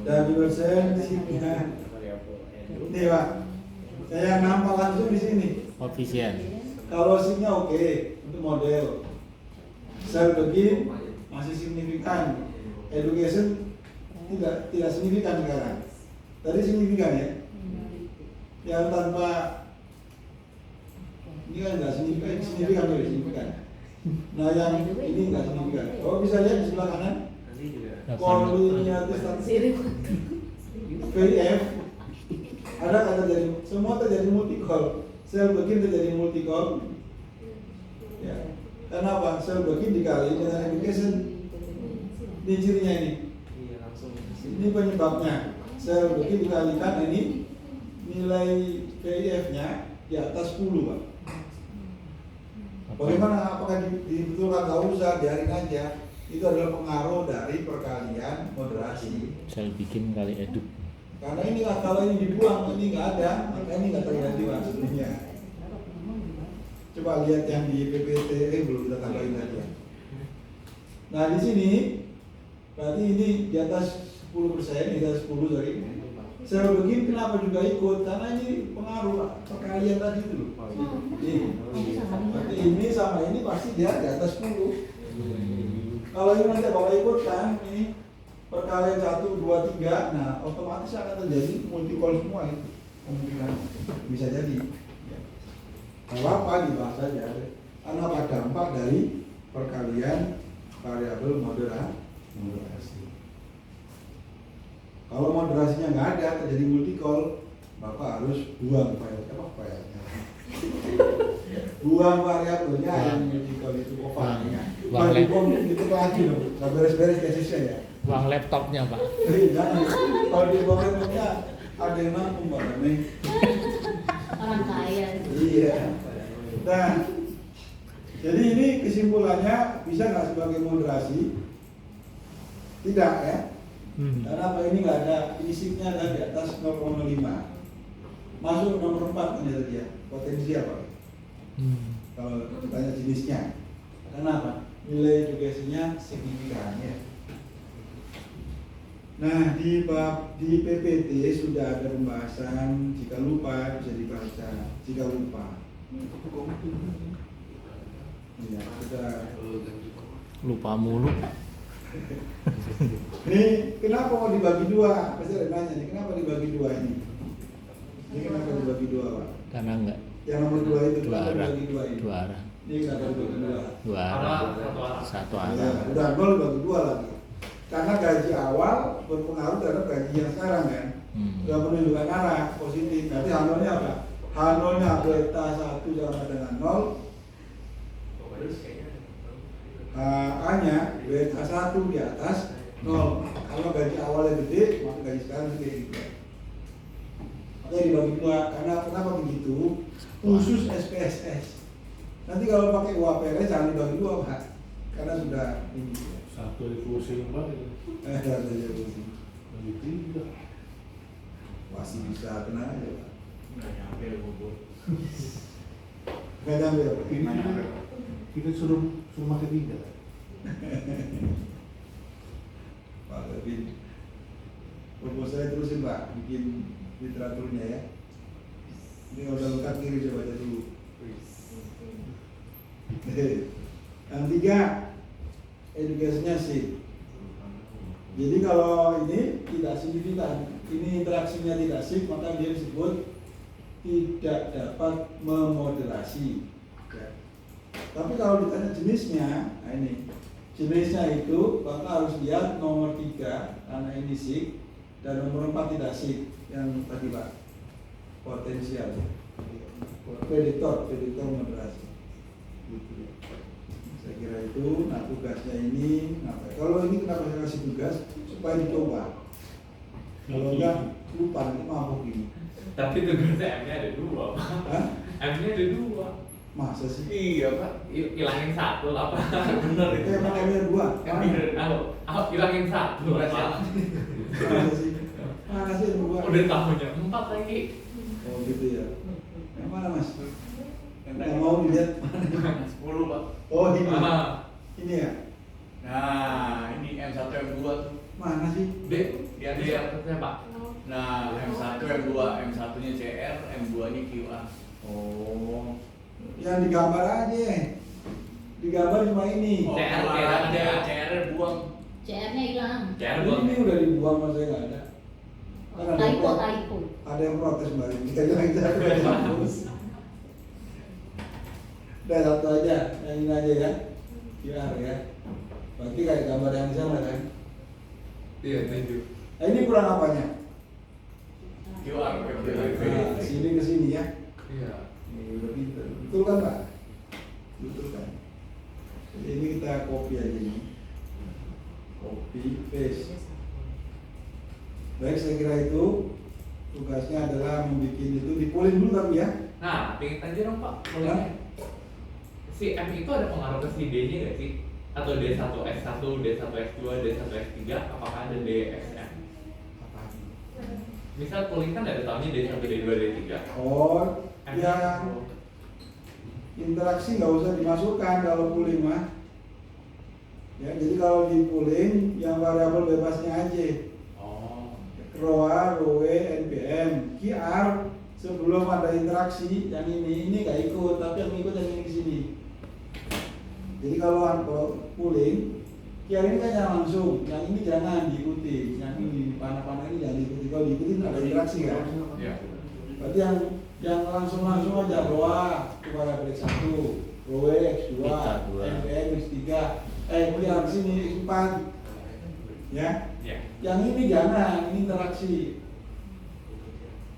Dan persen sini. Nih Pak, saya nampak langsung di sini. Koefisien. Kalau SIG-nya oke untuk model. Sel begin masih signifikan. Education tidak signifikan sekarang. Tadi signifikan ya. Yang tanpa ini kan nggak signifikan tuh signifikan. Nah yang ini nggak signifikan. Kalau bisa lihat di sebelah kanan, kolonialitas VF ada kata jadi semua terjadi multi-call. Sel begin terjadi multi-call. Ya. Kenapa? Sel begin dikali dengan education. Ini cirinya ini. Ini penyebabnya. Sel begin dikalikan ini nilai VF-nya di atas 10 Pak. Bagaimana? Apakah dibetulkan? Nggak usah, biarin aja. Itu adalah pengaruh dari perkalian moderasi. Sel bikin kali eduk. Karena ini kalau ini dibuang, ini nggak ada, maka ini nggak terjadi maksudnya. Coba lihat yang di PPT, belum kita tambahin tadi ya. Nah di sini, berarti ini di atas 10%, di atas 10 sorry. Sel begini kenapa juga ikut? Karena ini pengaruh perkalian tadi itu loh. Ini, berarti ini sama ini pasti dia di atas 10. Kalau ini nanti bapak ikut kan, ini perkalian 1, 2, 3, nah otomatis akan terjadi multi-call semua itu. Kemungkinan bisa jadi. Kalau apa dibahas saja. Karena apa dampak dari perkalian variabel moderasi. Kalau moderasinya nggak ada, terjadi multi-call, bapak harus buang filenya. Buang variabelnya yang multi-call itu kofanya. Bagi itu lagi loh, nggak beres-beres tesisnya ya. Uang laptopnya Pak. Jangan, kalau di buang laptopnya ada yang nampung Pak Dami. Orang kaya. Iya. Nah, jadi ini kesimpulannya bisa nggak sebagai moderasi? Tidak ya. Karena apa ini nggak ada fisiknya kan di atas 0,5. Masuk nomor 4 kan ya potensi apa? Kalau ditanya jenisnya. Kenapa? Nilai edukasinya signifikan ya. Nah di PPT sudah ada pembahasan. Jika lupa bisa dibaca. Jika lupa. Ya, sudah. Lupa mulu. Nih, kenapa mau dibagi dua? Pasti ada nanya nih, kenapa dibagi dua ini? Ini kenapa dibagi dua, Pak? Karena enggak Yang nomor 2 itu dua kenapa arah. dibagi dua ini? Dua arah. Ini kenapa dibagi dua? Dua arah. Satu Ya, arah. udah nol dibagi dua lagi. Karena gaji awal berpengaruh terhadap gaji yang sekarang kan. Udah menunjukkan arah positif. Nanti H0-nya apa? H0-nya beta 1 sama dengan 0. A-nya beta 1 di atas 0. Kalau gaji awalnya gede, maka gaji sekarang gede gitu. Makanya dibagi dua. Karena kenapa begitu? Khusus SPSS. Nanti kalau pakai UAPRS jangan dibagi dua Pak. karena sudah ini. Satu revolusi yang baru. Ada revolusi. Bagi 3. Masih bisa tenang aja Pak. Nggak nyampe bubur. Nggak nyampe Pak. Ini kita suruh makan 3. Pak Kevin, proposal saya terusin Pak, bikin literaturnya ya. Ini udah lengkap kiri coba baca dulu. Yang 3, edukasinya sih. Jadi kalau ini tidak signifikan, ini interaksinya tidak sih, maka dia disebut tidak dapat memoderasi. Ya. Tapi kalau ditanya jenisnya, nah ini jenisnya itu maka harus lihat nomor 3 karena ini sik dan nomor 4 tidak sik yang tadi Pak potensial prediktor moderasi. Saya kira itu, nah tugasnya ini, kalau ini kenapa saya kasih tugas supaya dicoba. Kalau enggak lupa nanti mabuk ini. Tapi tugasnya M-nya ada 2, Pak. Hah? M-nya ada 2. Masa sih? Iya, Pak. Hilangin 1 apa? Bener itu. Emang ada 2? Hilangin 1 aja. Masa sih? Mana sih ada 2? Udah tahunnya 4 lagi. Oh gitu ya. Yang mana Mas? Yang mau dilihat? 10 Pak. Oh ini. Ah, Ini ya? Nah ini M1 M2 tuh. Mana sih? dia Pak. Nah M1 M2, M1 nya CR, M2 nya QR. Oh. Yang digambar aja. Digambar cuma ini. Oh, CR, kalau CR, ada CR buang. CR-nya hilang. CR Ini udah dibuang mas saya nggak ada. Kan ada Typo, yang- typo. Ada yang protes kemarin. Kita bilang kita udah dihapus. Udah satu aja, yang ini aja ya. QR ya. Berarti kayak gambar yang di sana kan. Iya, tunjuk. Nah, ini kurang apanya? QR. Nah, sini ke sini ya. Iya. Ini udah pinter. Betul kan Pak? Betul kan? Jadi ini kita copy aja ini. Copy paste. Baik, saya kira itu tugasnya adalah membuat itu dipulin dulu tapi ya. Nah, pingin aja dong Pak. Hah? Boleh. Si M itu ada pengaruh ke si D-nya nggak sih? Atau D1S1, D1S2, D1S3, apakah ada DSM? Misal pooling kan ada tahunnya D1, D2, D3. Oh, yang interaksi nggak usah dimasukkan kalau pooling mah. Ya, jadi kalau di pooling yang variabel bebasnya aja. Oh. ROA, ROE, NPM, QR sebelum ada interaksi yang ini nggak ikut, tapi yang ikut yang ini ke sini. Jadi kalau pooling, QR ini kan yang langsung, yang ini jangan diikuti, yang ini panah-panah ini jangan diikuti. Kalau diikuti ada interaksi kan? Iya. Berarti yang langsung aja ROA itu variabel X1, ROE X2, X2. NPM X3, QR sini X4, ya. Iya. Yang ini jangan, ini interaksi.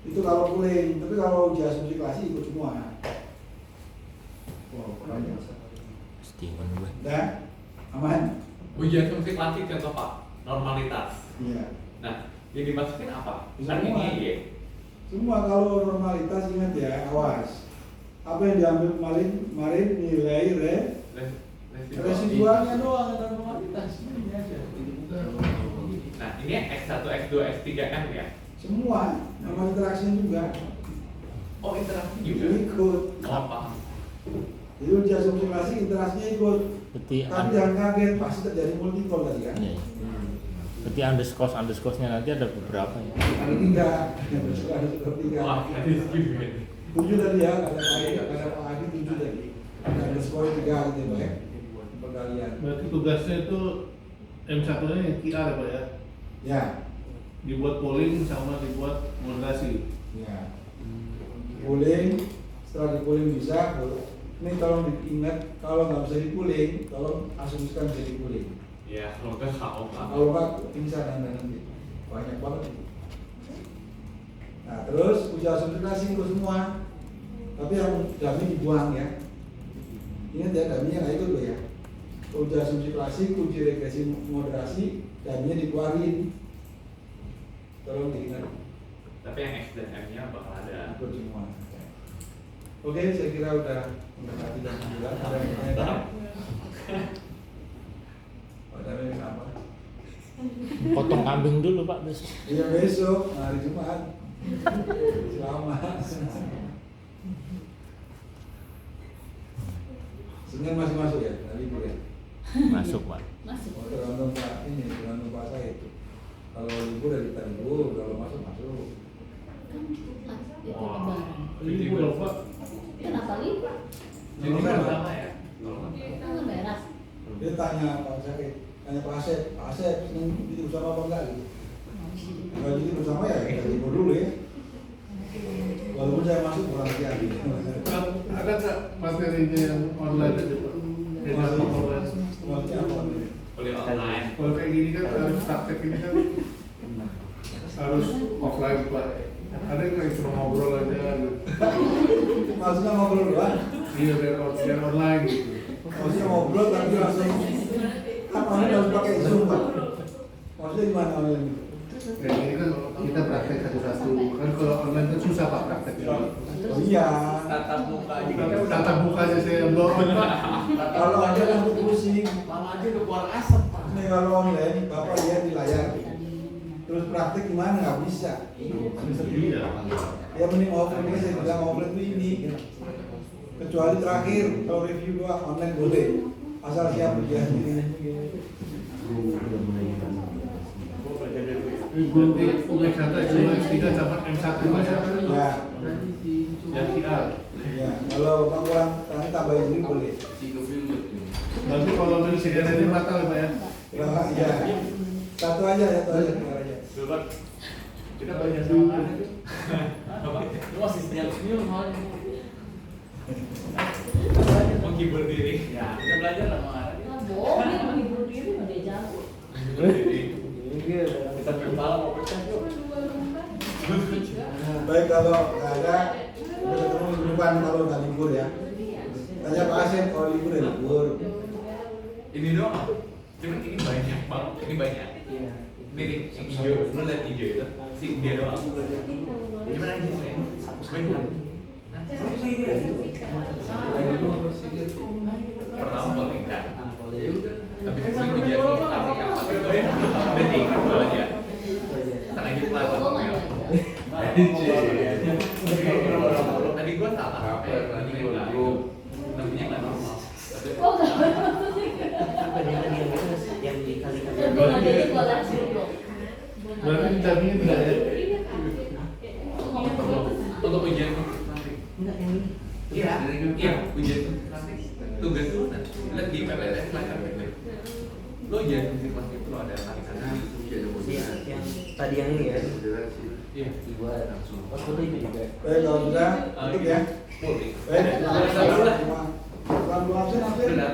Itu kalau pooling, tapi kalau uji asumsi klasik ikut semua. Wow, banyak. Steven gue. Udah? Aman? Uji asumsi klasik contoh Pak, normalitas. Iya. Nah, yang dimasukin apa? Bisa Kan semua. ini ya. Semua kalau normalitas ingat ya, awas. Apa yang diambil kemarin nilai residualnya doang ada normalitas. Ini aja. Nah, ini X1, X2, X3, M ya? Semua, nama interaksinya juga. Oh, interaksi juga? Ikut. Oh, paham. Jadi uji asumsi klasik interaksinya ikut. Berarti Tapi jangan kaget, pasti terjadi multiple tadi kan. Iya, iya. Berarti underscore-nya nanti ada beberapa ya. Ada 3, ada 3. Wah, tadi skip ya. 7 tadi ya, ada Pak Adi 7 tadi. Ada skor 3 gitu ya. Perkalian. Berarti tugasnya itu M1 nya yang QR Pak ya? Ya. Dibuat polling sama dibuat moderasi. Ya. Pooling, setelah dipooling bisa. Ini tolong diingat, kalau nggak bisa dipooling, tolong asumsikan bisa dipooling. Ya, kalau nggak tahu Pak. Kalau nggak, pingsan Anda nanti. Banyak banget itu. Nah, terus uji asumsi klasik ikut semua. Tapi yang dummy dibuang ya. Ingat ya, dummy-nya nggak ikut loh ya. Uji asumsi klasik, uji regresi moderasi, dummy-nya dikeluarin. Tolong diingat. Tapi yang X dan M-nya bakal ada. Ikut semua. Oke, saya kira udah mendekati jam 9. Ada yang bertanya? Potong kambing dulu Pak besok. Iya besok, hari Jumat. Selamat. Senin masih masuk ya, hari libur ya. Masuk Pak. Masuk. Oh, tergantung Pak ini, tergantung Pak saya itu. Kalau libur ya kita libur, kalau masuk masuk. Kan itu lebaran. Libur loh Pak. Kenapa libur? Jadi Kalau sama ya. Tanggal merah. Dia tanya Pak Syarif, tanya Pak Asep, Pak Asep, Senin itu bersama apa enggak gitu? Kalau jadi bersama ya kita libur dulu ya. Walaupun saya masuk kurang siang gitu. Ada nggak materinya yang online aja Pak? Edukasi online. Maksudnya apa nih? Kuliah online. Kalau kayak gini kan harus praktek ini kan harus offline Pak. Ada nggak yang cuma ngobrol aja gitu? Maksudnya ngobrol doang? Iya biar online gitu. Maksudnya ngobrol tapi langsung apa harus pakai Zoom Pak? Maksudnya gimana online itu? Kayak gini kan kita praktek satu-satu. Kan kalau online kan susah Pak prakteknya. Oh iya. Tatap muka aja kita udah Tatap mukanya saya blow on Pak. Kalau ada yang pusing, malah aja udah keluar asap Pak. ini kalau online Bapak lihat di layar. Terus praktek gimana nggak bisa. Iya. Ya mending offline ini saya bilang offline itu ini. Kecuali terakhir kalau review doang online boleh. Asal siap dia sendiri. Udah kata cuma S3 dapat M1 Mas ya. Ya, Ya PR. ya. Kalau Bang kurang nanti tambahin ini boleh. Nanti kalau beli CDN ini batal Pak ya. Ya, satu aja, satu aja. Coba kita belajar sama aja. Lu masih senyum soalnya. Menghibur diri. Ya, kita belajar sama aja. Ah, bohong, menghibur diri mah dia jago. Menghibur diri. Kita kepala mau pecah yuk. Baik kalau nggak ada, kita ketemu minggu depan kalau nggak libur ya. Tanya Pak Asep kalau libur ya libur. Ini doang. Cuman ini banyak banget. Ini banyak. Iya. Ini yang hijau. Lu lihat hijau itu? Si dia doang. Gimana aja sih? Banyak. Pertama paling enggak. Tapi itu sih ujian tapi yang penting kalau aja. Ntar lagi pelan. Tadi gua salah. Tadi gua namanya nggak normal. Oh, nggak. Apa dia lagi yang itu yang dikali-kali? Belum ada di sekolah dulu. Berarti vitaminnya tidak ada. Untuk ujian nanti. Enggak yang ini. Iya, iya, ujian nanti. Tugas lu nanti. Lihat di PPTN kelihatan gitu. Lo ujian fisik kelas itu lo ada kali-kali. Iya, yang tadi yang ini ya. Iya. Dibuat pas foto itu juga. Baik kalau sudah, tutup ya. Boleh. Baik, pelan-pelan absen. Benar.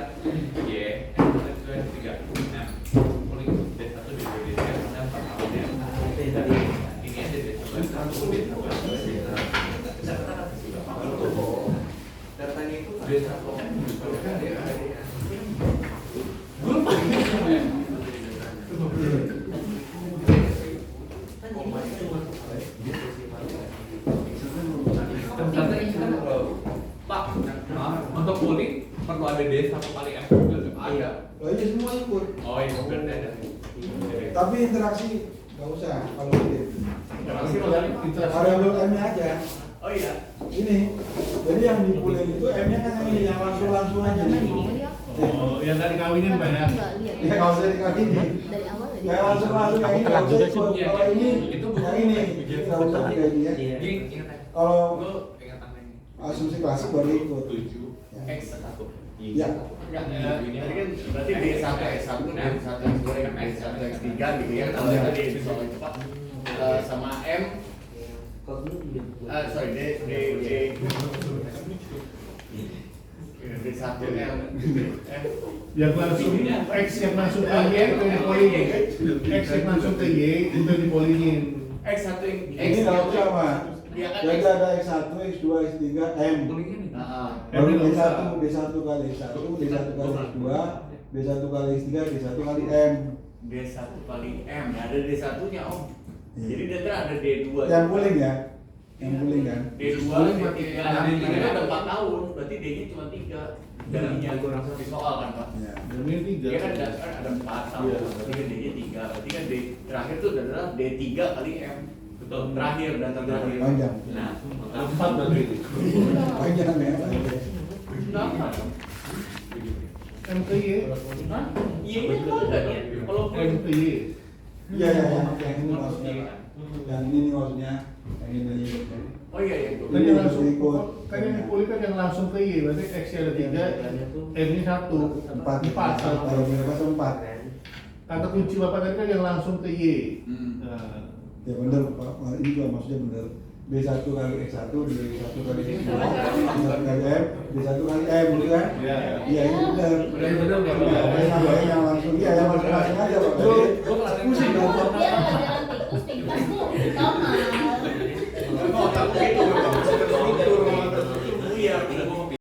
Iya. Yang tiga. Nah, boleh D1, D2, D3, karena 4 tahun ya. Itu yang tadi. Ini aja D11, D12, D13. Datanya itu D1 kan dia ada. Pak, untuk kulit perlu ada D1 kali M juga ada. Oh iya semua ikut. Oh iya, berarti ada. Tapi interaksi nggak usah kalau gitu. Interaksi lo dari Variabel M-nya aja. Oh iya. Ini, jadi yang dipulin itu M-nya kan yang ini yang langsung aja nih. Oh, yang tadi kawinin Pak ya. Nggak lihat. Ya nggak usah dikawinin. Dari awal ya. Kayak langsung yang ini nggak usah ikut. Kalau ini, Itu yang ini nggak usah kayak ini ya. Iya. Ini ingatan. Kalau Lo ingatan ini. asumsi klasik baru ikut. 7 X1. Ya. Tadi kan berarti D1, S1, D1, S2, S1, S3 gitu ya. Kalau tadi soal cepat sama M, Kalau dulu juga. sorry, D1 M, Yang langsung X yang masuk ke Y itu dipolinin. X yang masuk ke Y itu dipolinin. X1 yang Ini nggak usah Pak. Iya kan? Jadi ada X1, X2, X3, M. Baru D1, D1 kali X1, D1 kali X2, D1 kali X3, D1 kali M. D1 kali M, ada D1-nya Om. Jadi dia ada D2. Yang pulling ya? Yang pooling kan? D2, Pooling D3, pakai D3 ada ada 4 tahun, berarti D-nya cuma 3 darinya di soal kan Pak? Ya. Dan ini tiga. Dia kan ada 4 tahun, Iya. berarti kan D-nya 3, berarti kan D terakhir itu adalah D3 kali M. Betul. Terakhir, data terakhir. Panjang. Nah, Ada 4 berarti. Panjang ya. kenapa? MTY. Hah? Y-nya enggak ada dong? Kalau MTY. Iya ya, yang ini maksudnya. Yang ini maksudnya. Yang ini. oh iya iya. Kan yang langsung Ikut. kan yang dipulih kan yang langsung ke Y, berarti X ada 3, M-nya 1, 4 Kalau mereka 4. Kata kunci Bapak tadi kan yang langsung ke Y. Hmm. Nah, Ya benar Pak, ini juga maksudnya benar. B1 kali X1, D1 kali X2, D1 kali M, D1 kali M, gitu kan? Iya. Iya itu benar. Benar-benar Bapak. Yang langsung, iya yang masing-masing aja Pak. Gue kelasnya pusing Dia nggak